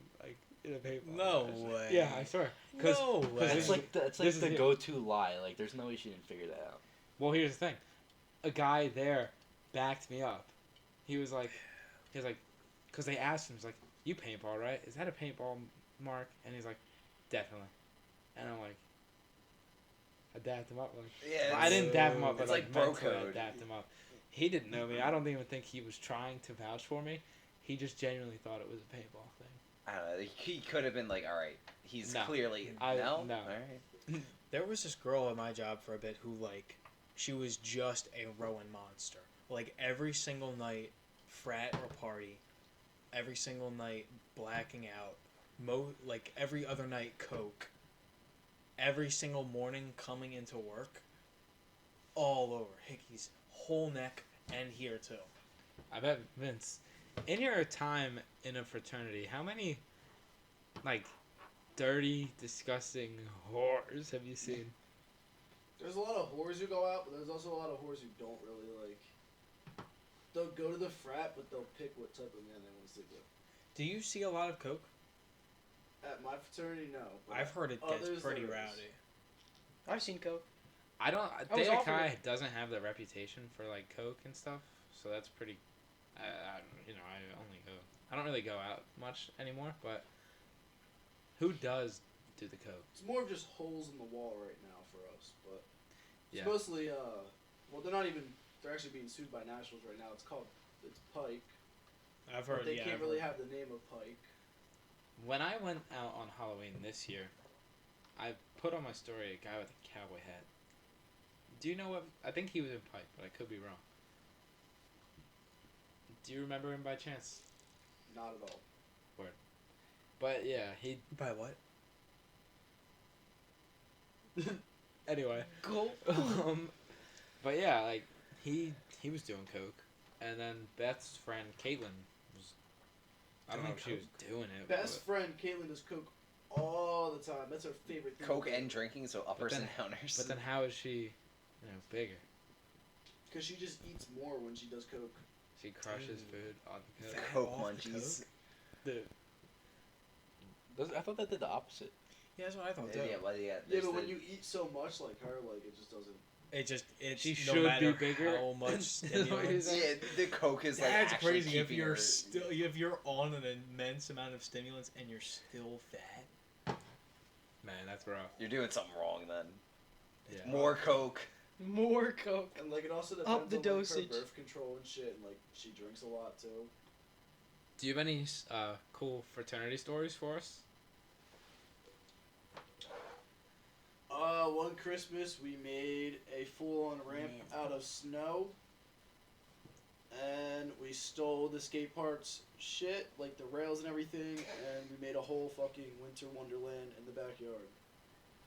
D: No
B: match.
D: way.
B: Yeah, I swear. Cause,
D: No way.
B: this
E: It's
B: is-
E: like
B: this is
E: the
B: it.
E: go-to lie. Like, there's no way she didn't figure that out.
B: Well, here's the thing. A guy there backed me up. He was like, because they asked him, he's like, you paintball, right? Is that a paintball, Mark? And he's like, definitely. And I'm like, I dapped him up. Like,
A: Yeah.
B: I didn't dap him up, but
A: It's like
B: mentally
A: bro
B: I
A: code.
B: dapped him up. He didn't know me. I don't even think he was trying to vouch for me. He just genuinely thought it was a paintball thing.
A: I don't know. He could have been like, all right, he's
B: No.
A: clearly
B: No.
A: no.
B: No.
A: All right.
D: There was this girl at my job for a bit who, like, she was just a Rowan monster. Like, every single night, frat or party, every single night, blacking out, like, every other night, coke, every single morning coming into work, all over. Hickey's whole neck and here, too.
B: I bet, Vince, in your time in a fraternity, how many, like, dirty, disgusting whores have you seen?
F: There's a lot of whores who go out, but there's also a lot of whores who don't really like. They'll go to the frat, but they'll pick what type of man they want to sleep with.
D: Do you see a lot of coke?
F: At my fraternity, no. But
D: I've heard it
F: others,
D: gets pretty
F: there is.
D: rowdy.
C: I've seen coke.
B: I don't.
C: was
B: Data
C: offered
B: Chi
C: it.
B: doesn't have the reputation for like coke and stuff, so that's pretty. I only go. I don't really go out much anymore, but who does do the coke?
F: It's more of just holes in the wall right now for us, but it's
B: Yeah.
F: mostly well, they're not even. They're actually being sued by Nationals right now. It's Pike.
D: I've
F: But
D: heard,
F: they
D: yeah.
F: can't
D: I've
F: really
D: heard.
F: have the name of Pike.
B: When I went out on Halloween this year, I put on my story a guy with a cowboy hat. Do you know what? I think he was in Pike, but I could be wrong. Do you remember him by chance?
F: Not at all.
B: But yeah, he.
D: By what?
B: Anyway.
C: Go.
B: But yeah, like he was doing coke, and then Beth's friend Caitlin was. I don't know if she was doing it.
F: Best friend Caitlin does coke all the time. That's her favorite thing.
A: Coke and drinking, so uppers
B: then-
A: and downers.
B: But then how is she, bigger?
F: Because she just eats more when she does coke.
B: She crushes food on the coke.
A: Coke
D: Off the
A: munchies.
B: Dude.
E: I thought that did the opposite.
D: Yeah, that's what I thought, too.
A: Yeah, well, yeah.
F: Yeah,
A: there's
F: but when
A: the-
F: you eat so much like her, like it just doesn't.
D: It's
B: She
D: no
B: should
D: matter
B: be bigger.
D: how much
B: Is that what you're
D: stimulants.
B: saying?
A: yeah, the Coke is like
D: That's
A: actually
D: crazy. If
A: keeping
D: you're
A: her-
D: if you're on an immense amount of stimulants and you're still fat,
B: Man, that's rough.
A: You're doing something wrong then.
B: Yeah.
A: More Coke.
C: More coke.
F: And like it also depends
C: Up the
F: on
C: dosage.
F: like, her birth control and shit. And like she drinks a lot too.
B: Do you have any cool fraternity stories for us?
F: One Christmas we made a full-on ramp out of snow, and we stole the skate park's shit, like the rails and everything, and we made a whole fucking winter wonderland in the backyard.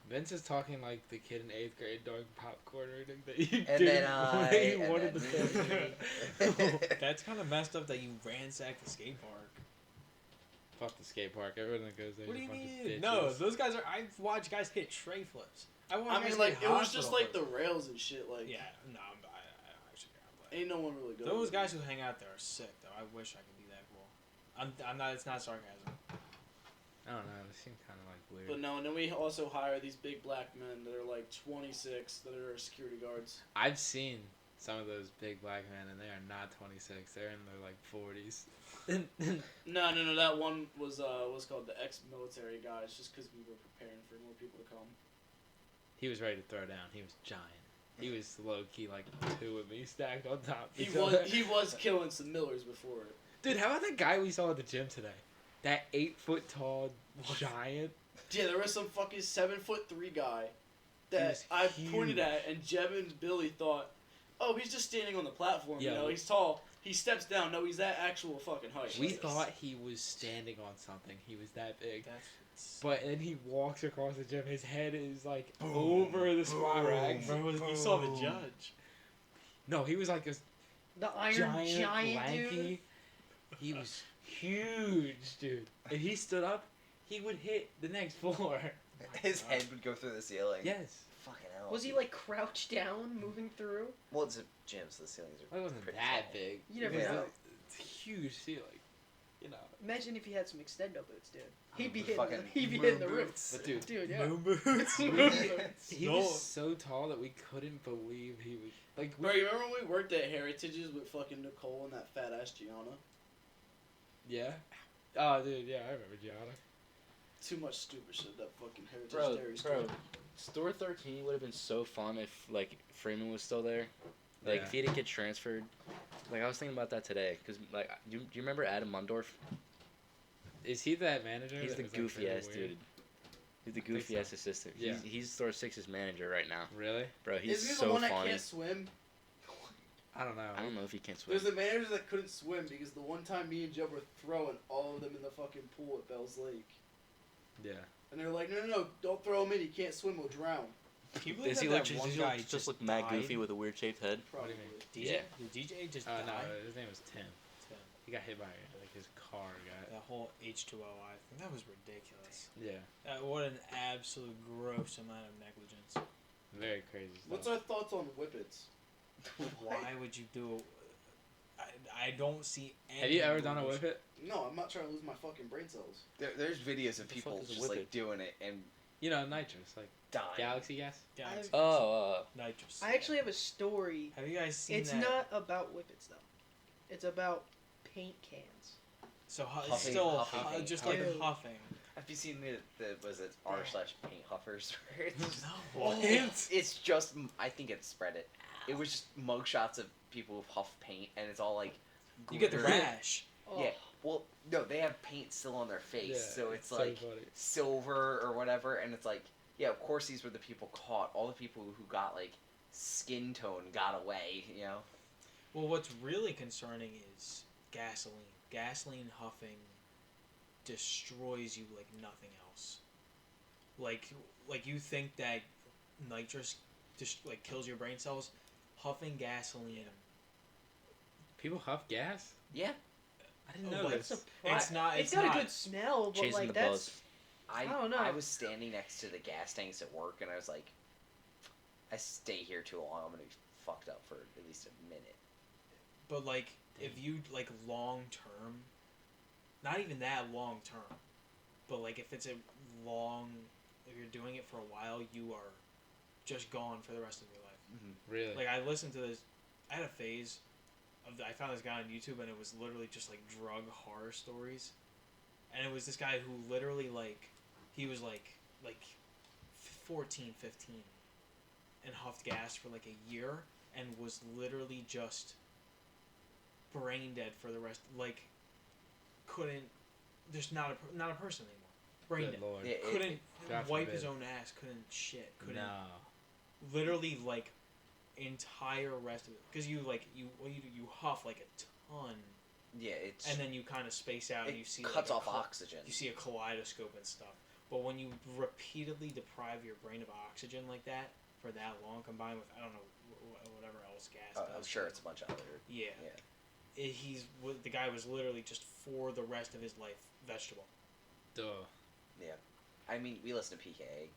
B: Vince is talking like the kid in 8th grade doing popcorn reading that you
A: And
B: did
A: then I,
B: when you
A: and
B: wanted
A: then
B: to
A: me.
B: say.
D: That's kind of messed up that you ransacked the skate park.
B: Fuck the skate park. Everyone that goes there.
D: What do
B: is
D: you
B: a bunch of
D: mean?
B: bitches.
D: No, those guys are. I've watched guys hit tray flips.
F: I mean, like, it was just like the rails and shit, like...
D: Yeah, no, I actually can't.
F: Ain't no one really goes.
D: Those guys who hang out there are sick, though. I wish I could be that cool. I'm not. It's not sarcasm.
B: I don't know. They seem kind of like weird.
F: But no, and then we also hire these big black men that are like 26 that are security guards.
B: I've seen some of those big black men, and they are not 26. They're in their like 40s.
F: No, that one was called the ex-military guys, just because we were preparing for more people to come.
B: He was ready to throw down. He was giant. He was low key like 2 of me stacked on top. of each other.
F: He was killing some Millers before it.
B: Dude, how about that guy we saw at the gym today? That 8-foot tall giant.
F: Yeah, there was some fucking 7'3" guy
B: He
F: that
B: was
F: I
B: huge.
F: pointed at, and Jeb and Billy thought, "Oh, he's just standing on the platform.
B: Yeah.
F: You know, he's tall. He steps down. No, he's that actual fucking height."
B: We thought he was standing on something. He was that big.
D: That's
B: But then he walks across the gym. His head is like over the squat rack.
D: Bro, you saw the judge.
B: No, he was like a
C: The Iron Giant,
B: lanky.
C: dude.
B: He was huge, dude. If he stood up, he would hit the next floor.
A: His head would go through the ceiling.
B: Yes.
A: Fucking hell.
C: Was he like crouched down, moving through?
A: Well, it's a gym, so the ceilings are
B: Well, it wasn't
A: pretty
B: that
A: tall.
B: big.
C: You never
A: Yeah.
C: know.
B: It's a huge ceiling. You know.
C: Imagine if he had some extendo boots, dude. He'd be
A: Fucking
C: hitting. He'd be
A: moon
C: hitting the
A: boots.
C: roof.
B: But dude,
C: Dude, yeah.
D: Moon boots.
C: Moon boots.
B: he was so tall that we couldn't believe he was like.
F: Bro, you remember when we worked at Heritage's with fucking Nicole and that fat ass Gianna?
B: Yeah. Oh, dude. Yeah, I remember Gianna.
F: Too much stupid shit that fucking Heritage
E: Bro,
F: Dairy
E: bro,
F: store.
E: Store 13 would have been so fun if, like, Freeman was still there. Like,
B: Yeah.
E: if he didn't get transferred. Like, I was thinking about that today. Because, like, do you remember Adam Mundorf?
B: Is he that manager?
E: He's
B: that
E: the
B: was, like,
E: goofy
B: really
E: ass
B: weird?
E: dude. He's the
B: think
E: goofy
B: so.
E: ass assistant.
B: Yeah.
E: He's Store 6's manager right now.
B: Really?
E: Bro, he's
F: Isn't he
E: so
F: the one that
E: funny.
F: can't swim?
B: I don't know.
E: I don't know if he can swim.
F: There's the managers that couldn't swim because the one time me and Jeb were throwing all of them in the fucking pool at Bell's Lake.
B: Yeah.
F: And they were like, no, don't throw him in. He can't swim. He'll drown.
D: Can you believe
E: Does he
D: that
E: look,
D: one
E: does he
D: guy
E: look, just look mad goofy with a weird shaped head?
B: What do
F: Probably.
B: you mean?
D: DJ,
E: Yeah.
D: The DJ just
B: Oh
D: died.
B: no, his name was Tim. He got hit by like his car got.
D: That whole H2O, I think that was ridiculous.
B: Yeah.
D: What an absolute gross amount of negligence.
B: Very crazy stuff.
F: What's our thoughts on whippets?
D: Why would you do? I don't see. Any
B: Have you ever done a
D: moves.
B: whip it?
F: No, I'm not trying to lose my fucking brain cells.
A: There's videos of
E: the
A: people
E: fuck is a
A: just
E: whippet?
A: like doing it and
B: You know, nitrous, like
A: dying.
B: galaxy gas.
D: Yeah,
C: I've-
D: it's
E: Oh,
D: nitrous.
C: I actually have a story.
D: Have you guys seen
C: It's
D: that?
C: not about whippets though. It's about paint cans.
D: So it's
A: Huffing-
D: still
A: huffing paint.
D: just like
C: Ew.
D: huffing.
A: Have you seen the was it r/paint huffers? Where it's just,
D: What?
A: it's just I think it's spread it. It was just mugshots of people who huff paint, and it's all like.
D: You get the
A: glitter.
D: rash.
C: Oh.
A: Yeah. Well, no, they have paint still on their face, so it's
B: so
A: like
B: funny.
A: silver or whatever, and it's like, yeah, of course these were the people caught. All the people who got like skin tone got away, you know.
D: Well, what's really concerning is gasoline. Gasoline huffing destroys you like nothing else. Like you think that nitrous just like kills your brain cells. Huffing gasoline.
B: People huff gas.
A: Yeah,
B: I didn't
D: Oh,
B: know
D: like,
B: this.
D: It's not.
C: It's
D: It's
C: got
D: not.
C: a good smell, but
E: Chasing
C: like
E: the
C: that's.
E: buzz.
A: I
C: don't know.
A: I was standing next to the gas tanks at work, and I was like, I stay here too long. I'm gonna be fucked up for at least a minute.
D: But like, if you like long term, not even that long term, but like if it's a long, if you're doing it for a while, you are just gone for the rest of your life.
B: Really?
D: Like I listened to this, I had a phase of I found this guy on YouTube and it was literally just like drug horror stories, and it was this guy who literally like, he was like 14, 15, and huffed gas for like a year and was literally just brain dead for the rest. Like, couldn't. There's not a person anymore. brain
B: Good
D: dead.
B: lord.
A: Yeah,
D: Couldn't
B: God
D: wipe
B: forbid.
D: his own ass. Couldn't shit. Couldn't.
B: No.
D: Literally, like, entire rest of it. Because you huff like a ton.
A: yeah, it's
D: And then you kind of space out and
A: it
D: you see
A: cuts
D: like,
A: off oxygen.
D: You see a kaleidoscope and stuff. But when you repeatedly deprive your brain of oxygen like that for that long, combined with I don't know whatever else gas.
A: I'm
D: does,
A: sure it's a bunch of other.
D: Yeah.
A: Yeah.
D: The guy was literally just for the rest of his life vegetable.
B: Duh.
A: I mean, we listen to PKA,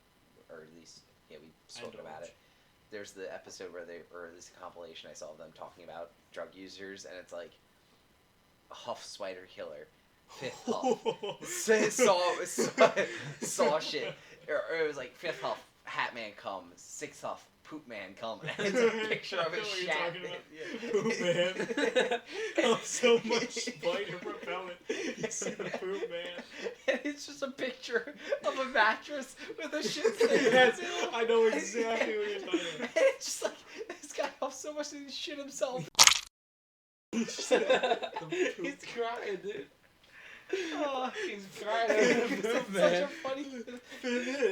A: or at least we've spoken about
D: Indulge.
A: it. There's the episode where this compilation I saw of them talking about drug users, and it's like Huff Spider Killer, Fifth Huff, saw shit, or it was like Fifth Huff, Hat Man come, Sixth Huff, Poop Man come, and it's a picture of
D: I know
A: his
D: what you're
A: shat.
D: talking about. Poop Man. Oh, so much spider propellant. You see the poop man.
A: And it's just a picture of a mattress with a shit stain.
D: Yes, I know exactly what you're talking about.
A: And it's just like, this guy huffs so much that he shit himself.
B: He's crying, dude.
A: Oh,
B: He's crying.
A: it's such
B: Man.
A: a funny.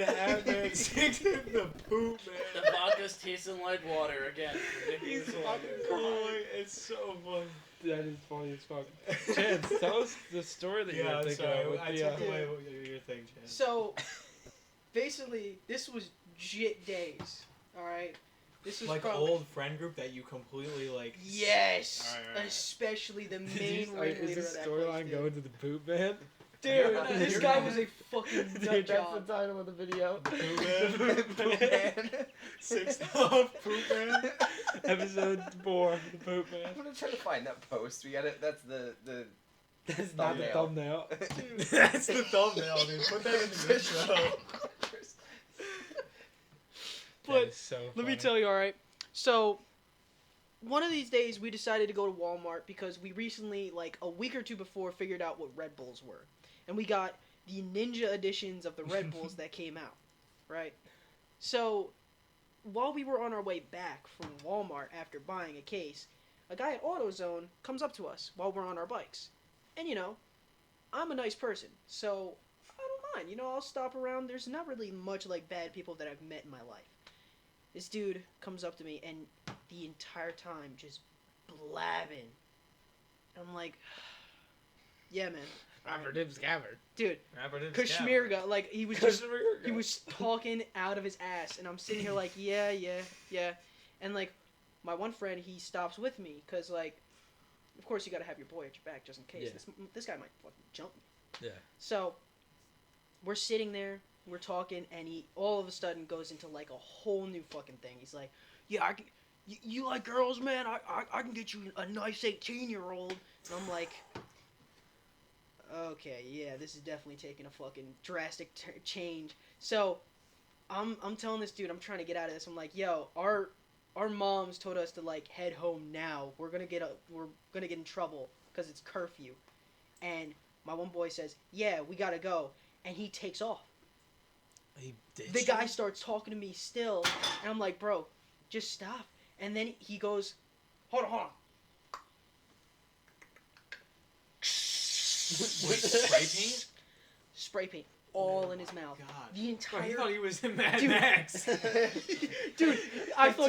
D: Hat Man sticks in the poop
F: The
D: man.
F: vodka's tasting like water again.
B: He's
F: Ridiculous
B: fucking
F: water.
D: Oh, it's so funny.
B: That is funny as fuck. Chance, tell us the story that you
D: Yeah,
B: were thinking
D: sorry.
B: of with
D: I
B: the,
D: took away your thing, Chad.
C: So, basically, this was jit days. All right. This was
D: Like
C: probably
D: old friend group that you completely like.
C: yes,
D: Alright.
C: especially the
B: Is
C: main ringleader
B: is
C: of
B: this
C: that place,
B: storyline
C: dude.
B: going to the poop man?
C: Dude,
A: Yeah.
C: this guy was a fucking
B: Dude,
C: nut
B: that's the
C: job.
B: title of the video.
D: Poop man. Sixth off poop man.
B: Episode 4, the poop man.
A: I'm gonna try to find that post. We got it. That's the.
B: That's not the thumbnail.
D: That's the thumbnail, dude. Put that in the intro.
C: But
B: That is so
C: let me
B: funny.
C: tell you, all right. So, one of these days we decided to go to Walmart because we recently, like a week or two before, figured out what Red Bulls were, and we got the Ninja editions of the Red Bulls that came out, right? So, while we were on our way back from Walmart after buying a case, a guy at AutoZone comes up to us while we're on our bikes, and I'm a nice person, so I don't mind. I'll stop around. There's not really much like bad people that I've met in my life. This dude comes up to me and the entire time just blabbing. I'm like, yeah, man.
B: Robert Dibs Gabbard.
C: Dude,
D: Kashmir.
C: Kashmirga, like he was talking out of his ass, and I'm sitting here like, yeah, and like my one friend, he stops with me because like, of course you gotta have your boy at your back just in case.
B: Yeah.
C: This guy might fucking jump me.
B: Yeah.
C: So we're sitting there, we're talking, and he all of a sudden goes into like a whole new fucking thing. He's like, yeah, you like girls, man? I can get you a nice 18-year-old. And I'm like, okay, yeah, this is definitely taking a fucking drastic change. So I'm telling this dude, I'm trying to get out of this. I'm like, yo, our moms told us to like head home now. We're gonna get in trouble because it's curfew. And my one boy says, yeah, we gotta go, and he takes off. The guy starts talking to me still, and I'm like, bro, just stop. And then he goes, hold on.
D: Wait, spray paint?
C: Spray paint all in his mouth.
D: God.
C: The
D: Bro,
C: entire
D: he thought he was in Mad
C: Dude.
D: Max.
C: Dude, I thought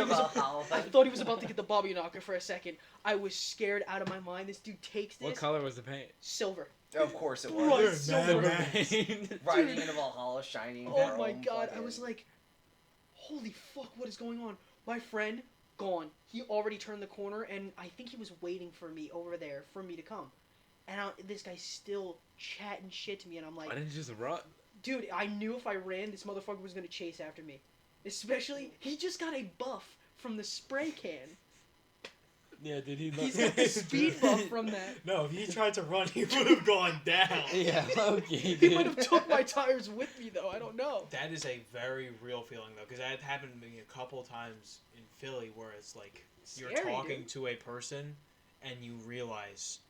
C: he was
A: to
C: about to get the Bobby knocker for a second. I was scared out of my mind. This dude takes this
B: What color was the paint?
C: silver.
A: Of course it
C: Right,
A: was.
C: silver.
A: Riding into Valhalla, shining.
C: Oh my
A: chrome,
C: god, I
A: fucking-
C: was like, holy fuck, what is going on? My friend, gone. He already turned the corner, and I think he was waiting for me over there for me to come. And this guy's still chatting shit to me, and I'm like,
B: Why didn't you just run?
C: dude, I knew if I ran, this motherfucker was gonna chase after me. Especially, he just got a buff from the spray can.
B: Yeah, did he?
C: He's got the speed buff from that.
D: No, if he tried to run, he would have gone down.
B: Yeah, okay,
C: He might have
B: dude.
C: took my tires with me, though. I don't know.
D: That is a very real feeling, though, because that happened to me a couple times in Philly, where it's like you're
C: Scary,
D: talking
C: dude.
D: to a person, and you realize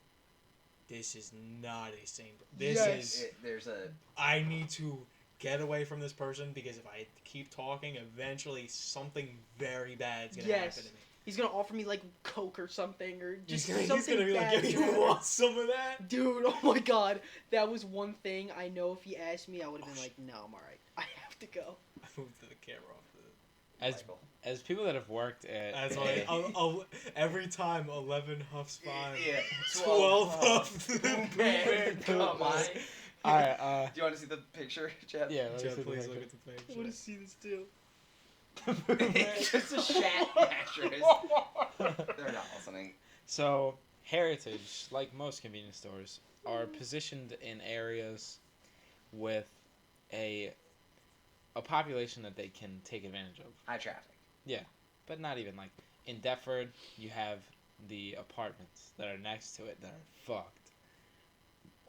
D: this is not a sane. This
C: Yes.
D: is.
A: There's a.
D: I need to get away from this person because if I keep talking, eventually something very bad is gonna
C: Yes.
D: happen to me.
C: He's gonna offer me like Coke or something, or just
G: He's
C: something
G: gonna be like,
C: bad.
G: "Yo, you want some of that?"
C: Dude, oh my god, that was one thing I know if he asked me, I would have been like, no, I'm alright. I have to go.
D: I moved the camera off the.
B: As
A: Michael.
B: as people that have worked at
D: That's
B: a-
D: why every time 11 huffs 5.
A: Yeah,
D: 12
A: huffs.
D: huffs.
A: Man, come on.
B: all right,
A: Do you want to see the picture, Jeff?
B: yeah, let's
D: Jeff,
B: see the
D: please
B: picture.
D: look at the page.
C: I want to see this too.
A: It's just a shat mattress. They're not listening.
B: So, Heritage, like most convenience stores, are positioned in areas with a population that they can take advantage of.
A: High traffic.
B: But not even like in Deptford, you have the apartments that are next to it that are fucked.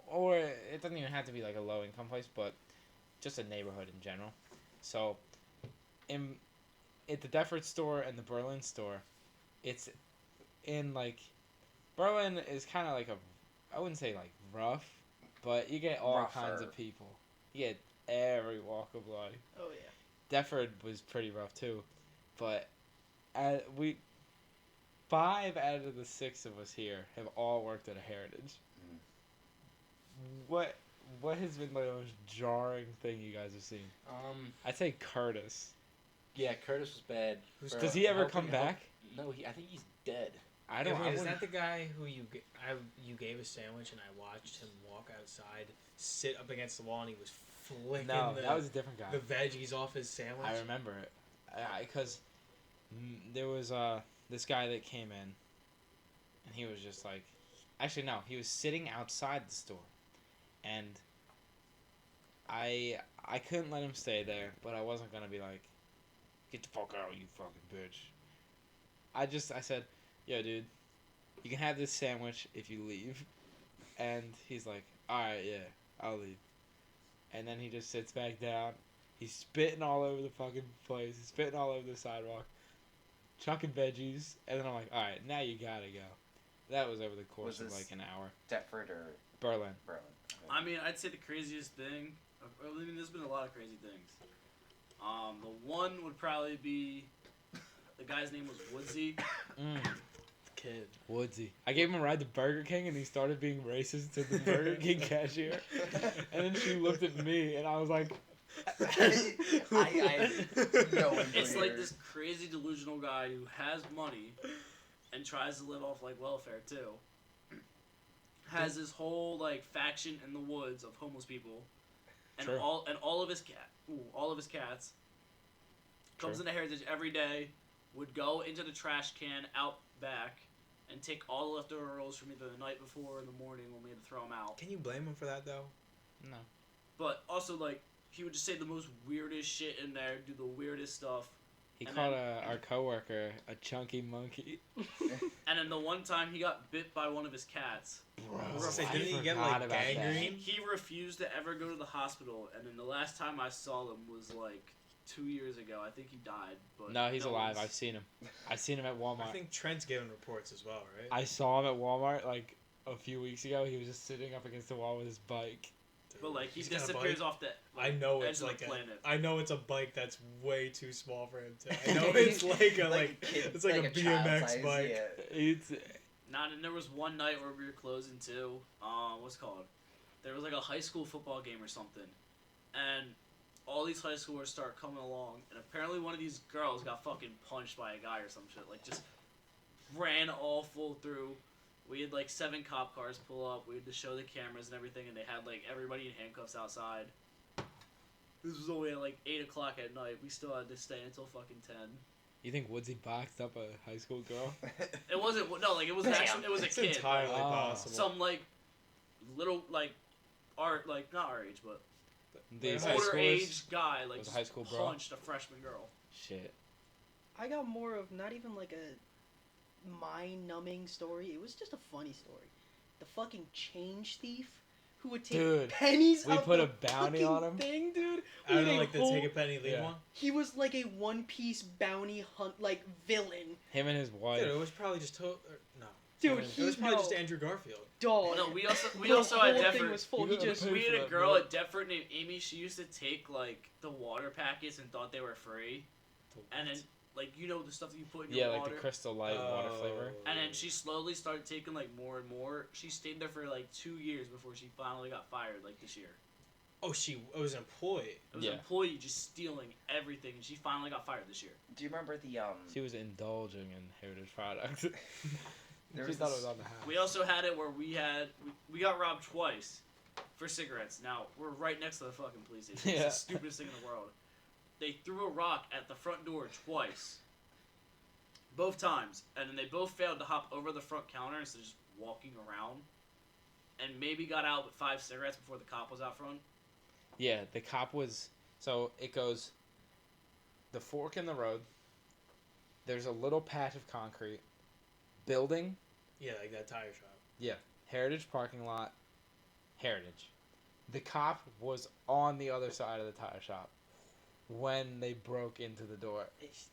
B: Or it doesn't even have to be like a low income place, but just a neighborhood in general. So, at the Deptford store and the Berlin store, it's in like Berlin is kind of like I wouldn't say like rough, but you get all kinds
A: Rougher.
B: of people. You get every walk of life.
C: Oh yeah.
B: Deptford was pretty rough too, but 5 out of the 6 of us here have all worked at a Heritage. What has been the most jarring thing you guys have seen? I'd say Curtis.
E: Yeah, Curtis was bad.
B: Does he ever come back?
E: No, I think he's dead.
B: I don't. I
G: Is
B: wouldn't-
G: that the guy who you gave a sandwich and I watched him walk outside, sit up against the wall, and he was flicking
B: No,
G: the,
B: that was a different guy.
G: the veggies off his sandwich?
B: I remember it, because there was this guy that came in, and he was just like, actually no, he was sitting outside the store, and I couldn't let him stay there, but I wasn't gonna be like, get the fuck out, you fucking bitch. I said, yo dude, you can have this sandwich if you leave, and he's like, alright, yeah, I'll leave. And then he just sits back down. He's spitting all over the fucking place. He's spitting all over the sidewalk. Chucking veggies. And then I'm like, alright, now you gotta go. That was over the course
A: Was
B: of
A: this-
B: like an hour.
A: Deptford or
B: Berlin.
A: Berlin?
H: I mean, I'd say the craziest thing. I mean, there's been a lot of crazy things. The one would probably be the guy's name was Woodsy.
G: Kid.
B: Woodsy. I gave him a ride to Burger King and he started being racist to the Burger King cashier. And then she looked at me and I was like,
A: I know him for
H: It's like
A: years.
H: this crazy delusional guy who has money and tries to live off like welfare too. Has this whole like faction in the woods of homeless people, and
B: True.
H: all of his cats comes
B: True.
H: into Heritage every day, would go into the trash can out back and take all the leftover rolls from either the night before or in the morning when we had to throw them out.
D: Can you blame him for that though?
B: no.
H: But also like he would just say the most weirdest shit in there, do the weirdest stuff.
B: He
H: And
B: called
H: then-
B: our coworker a chunky monkey.
H: And then the one time he got bit by one of his cats.
B: Bro,
D: I was gonna say,
B: I
D: didn't he get,
B: forgot
D: like,
B: about that.
D: gangrene?
H: He refused to ever go to the hospital, and then the last time I saw him was like 2 years ago. I think he died. But
B: No, he's alive.
H: one's-
B: I've seen him. I've seen him at Walmart.
D: I think Trent's given reports as well, right?
B: I saw him at Walmart like a few weeks ago. He was just sitting up against the wall with his bike.
H: But like he
D: He's got a
H: disappears
D: bike?
H: off the
D: I know
H: edge
D: it's
H: of
D: like
H: the planet.
D: I know it's a bike that's way too small for him to. I know it's like a
A: kid-
D: it's like a
A: child
D: BMX
A: size,
D: bike.
A: yeah.
B: It's
H: Not and there was one night where we were closing too. What's it called? There was like a high school football game or something, and all these high schoolers start coming along, and apparently one of these girls got fucking punched by a guy or some shit. Like just ran all full through. We had like 7 cop cars pull up. We had to show the cameras and everything, and they had like everybody in handcuffs outside. This was only at like 8 o'clock at night. We still had to stay until fucking 10.
B: You think Woodsy boxed up a high school girl?
H: It wasn't no like it was
A: Damn.
H: actually it was a
D: It's
H: kid.
D: entirely
B: Oh.
D: possible.
H: Some like little like not our age but
B: These high
H: older
B: schoolers?
H: age guy like
B: Was a
H: just
B: high school brawl?
H: punched a freshman girl.
B: Shit.
C: I got more of not even like a mind-numbing story. It was just a funny story. The fucking change thief who would take
B: Dude,
C: pennies.
B: we
C: out
B: put
C: the
B: a bounty
C: fucking
B: on him.
C: Thing, dude.
D: I don't
C: With
D: know,
C: a
D: like the
C: whole-
D: take a penny, leave
B: Yeah.
D: one.
C: He was like a one-piece bounty hunt like villain.
B: Him and his wife.
D: Dude, it was probably just no.
C: Dude,
D: it was probably
C: no.
D: just Andrew Garfield.
C: Dog.
H: No, we also
C: The
H: had
C: whole thing
H: Deptford.
C: was full.
B: You
C: He
B: gotta
C: just
B: pay
H: We had
B: for
H: a
B: that,
H: girl
B: bro.
H: at Deptford named Amy. She used to take like the water packets and thought they were free. And then like the stuff that you put in
B: Yeah,
H: your
B: like
H: water.
B: the Crystal Light water flavor.
H: And then she slowly started taking like more and more. She stayed there for like 2 years before she finally got fired like this year.
D: Oh, she was an employee.
H: It was an employee just stealing everything, and she finally got fired this year.
A: Do you remember the
B: She was indulging in heritage products.
A: There
B: She
A: was
B: thought it
A: this-
B: was on the house.
H: We also had it where we got robbed twice for cigarettes. Now we're right next to the fucking police station. It's
B: Yeah.
H: the stupidest thing in the world. They threw a rock at the front door twice. Both times, and then they both failed to hop over the front counter instead of just walking around, and maybe got out with 5 cigarettes before the cop was out front.
B: Yeah, the cop was. So it goes. The fork in the road. There's a little patch of concrete. Building.
D: Yeah, like that tire shop.
B: Heritage parking lot. Heritage. The cop was on the other side of the tire shop when they broke into the door.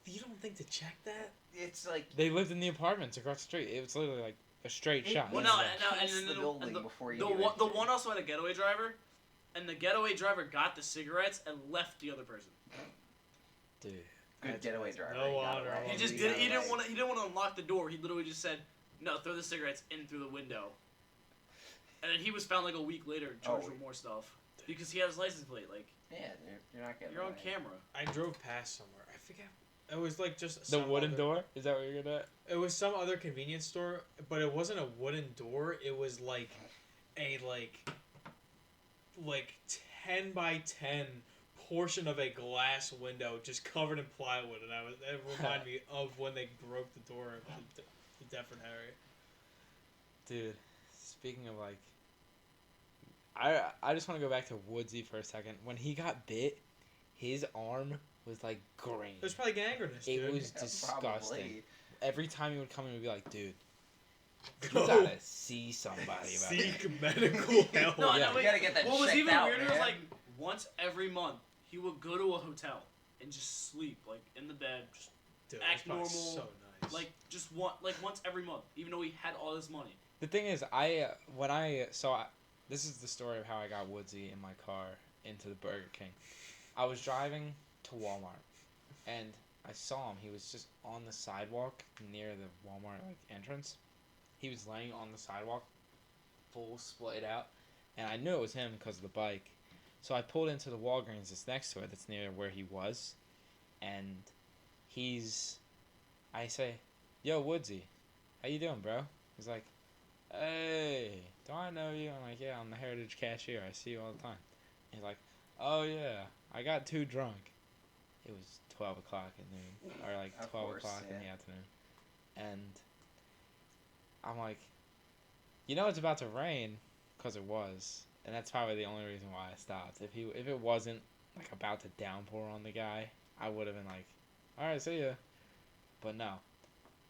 D: You don't think to check that?
A: It's like
B: They lived in the apartments across the street. It was literally like a straight shot.
H: Well,
A: no,
H: no,
A: and
H: then
A: the building before you.
H: The
A: do
H: one, the
A: anything.
H: one also had a getaway driver, and the getaway driver got the cigarettes and left the other person.
B: Dude.
A: Good getaway driver.
D: No
A: He got
D: honor.
A: around.
H: He just
A: He
H: did.
A: got
H: He didn't
A: away.
H: want to. He didn't want to unlock the door. He literally just said, "No, throw the cigarettes in through the window." And then he was found like a week later, charged with more stuff because he had his license plate. Like
A: Yeah, you're not getting.
H: you're on
A: away.
H: camera.
D: I drove past somewhere. I forget. It was like just
B: The
D: some
B: wooden
D: other-
B: door? Is that what you're gonna?
D: It was some other convenience store, but it wasn't a wooden door. It was like a like 10 by 10 portion of a glass window just covered in plywood, and it reminded me of when they broke the door of the Defford Harry.
B: Dude, speaking of like, I just want to go back to Woodsy for a second. When he got bit, his arm was like green.
D: It was probably gangrenous,
B: It
D: dude.
B: was
A: Yeah,
B: disgusting.
A: probably.
B: Every time he would come in, we'd be like, dude, you
D: Go
B: gotta see somebody about it.
D: seek medical help.
H: No,
B: Yeah.
H: no,
A: You
H: wait.
A: gotta get that
H: What was
A: checked
H: even
A: out,
H: weirder
A: man.
H: is like once every month he would go to a hotel and just sleep like in the bed, just
D: Dude,
H: act
D: that's probably
H: normal,
D: so nice.
H: like just once every month, even though he had all this money.
B: The thing is, this is the story of how I got Woodsy in my car into the Burger King. I was driving to Walmart, and I saw him. He was just on the sidewalk near the Walmart entrance. He was laying on the sidewalk, full splayed out, and I knew it was him because of the bike. So I pulled into the Walgreens that's next to it, that's near where he was, and I say, "Yo, Woodsy, how you doing, bro?" He's like, "Hey, do I know you?" I'm like, "Yeah, I'm the Heritage cashier. I see you all the time." He's like, "Oh yeah, I got too drunk." It was 12 o'clock at noon, or like
A: Of
B: 12
A: course,
B: o'clock in
A: yeah.
B: the afternoon, and I'm like, it's about to rain, because it was, and that's probably the only reason why I stopped. If it wasn't like about to downpour on the guy, I would have been like, "All right, see ya," but no.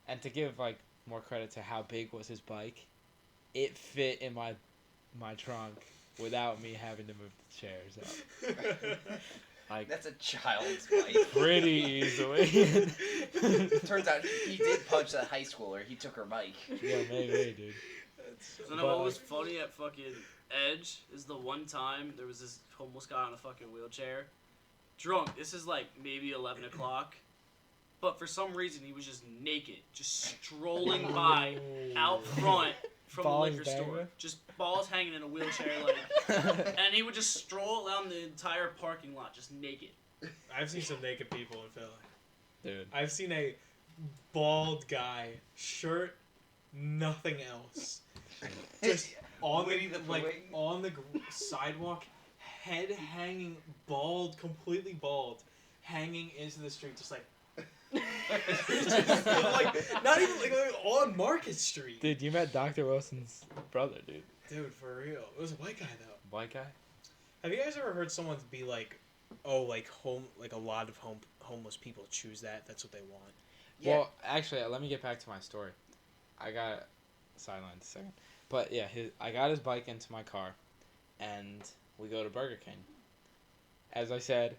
B: And to give like more credit to how big was his bike, it fit in my trunk without me having to move the chairs up. Like
A: That's a child's bike.
B: pretty easily.
A: Turns out he did punch that high schooler. He took her bike.
B: Yeah, maybe, dude.
H: So now what was funny at fucking Edge is the one time there was this homeless guy on a fucking wheelchair, drunk. This is like maybe 11 o'clock, but for some reason he was just naked, just strolling by out front from
B: Balls
H: the liquor store,
B: dangling?
H: just balls hanging in a wheelchair, like, and he would just stroll around the entire parking lot just naked.
D: I've seen some naked people in Philly.
B: Dude.
D: I've seen a bald guy, shirt, nothing else, just on
A: Winnie
D: the
A: the
D: like
A: Poohing.
D: on the sidewalk, head hanging, bald, completely bald, hanging into the street, just like. like not even like on Market Street.
B: Dude, you met Dr. Wilson's brother, dude.
D: Dude, for real. It was a white guy though.
B: White guy?
D: Have you guys ever heard someone be like, "Oh, like a lot of homeless people choose that. That's what they want."
A: Yeah.
B: Well, actually, let me get back to my story. I got sidelined a second. But yeah, I got his bike into my car, and we go to Burger King. As I said,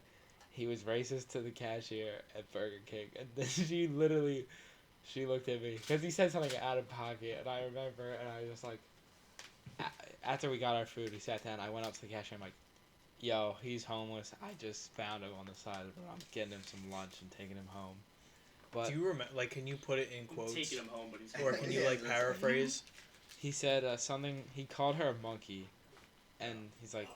B: he was racist to the cashier at Burger King, and then she looked at me because he said something out of pocket, and I remember, and I was just like, after we got our food, we sat down. I went up to the cashier. I'm like, "Yo, he's homeless. I just found him on the side of the road. I'm getting him some lunch and taking him home." But
D: Do you remember? Like, can you put it in
H: I'm
D: quotes,
H: taking him home, but he's
D: or can you like paraphrase?
B: he said something. He called her a monkey, and he's like,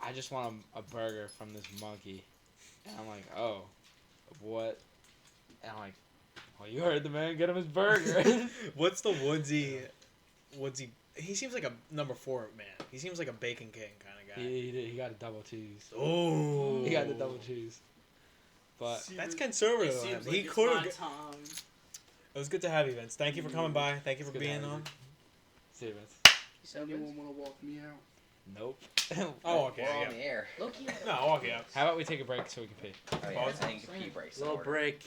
B: "I just want a burger from this monkey," and I'm like, "Oh, what?" And I'm like, "Well, you heard the man. Get him his burger."
D: What's the Woodsy? He seems like a number 4 man. He seems like a Bacon King kind of guy.
B: he got a double cheese.
D: Oh,
B: He got the double cheese. But
D: that's
H: It
D: conservative. of him.
H: seems like
D: He
H: it's
D: could
H: my
D: have.
H: time.
D: It was good to have you, Vince. Thank you for coming by. Thank you for
B: It's good to
D: being
B: have you.
D: on.
B: see you, Vince.
F: Anyone want to walk me out?
B: Nope.
D: Oh, okay.
A: We're on
D: Yeah.
A: the air.
C: Loki.
D: No, I'll walk you out.
B: How about we take a break so we can pee?
A: Oh, yeah, I think pee breaks. in
E: Little
A: order.
E: break.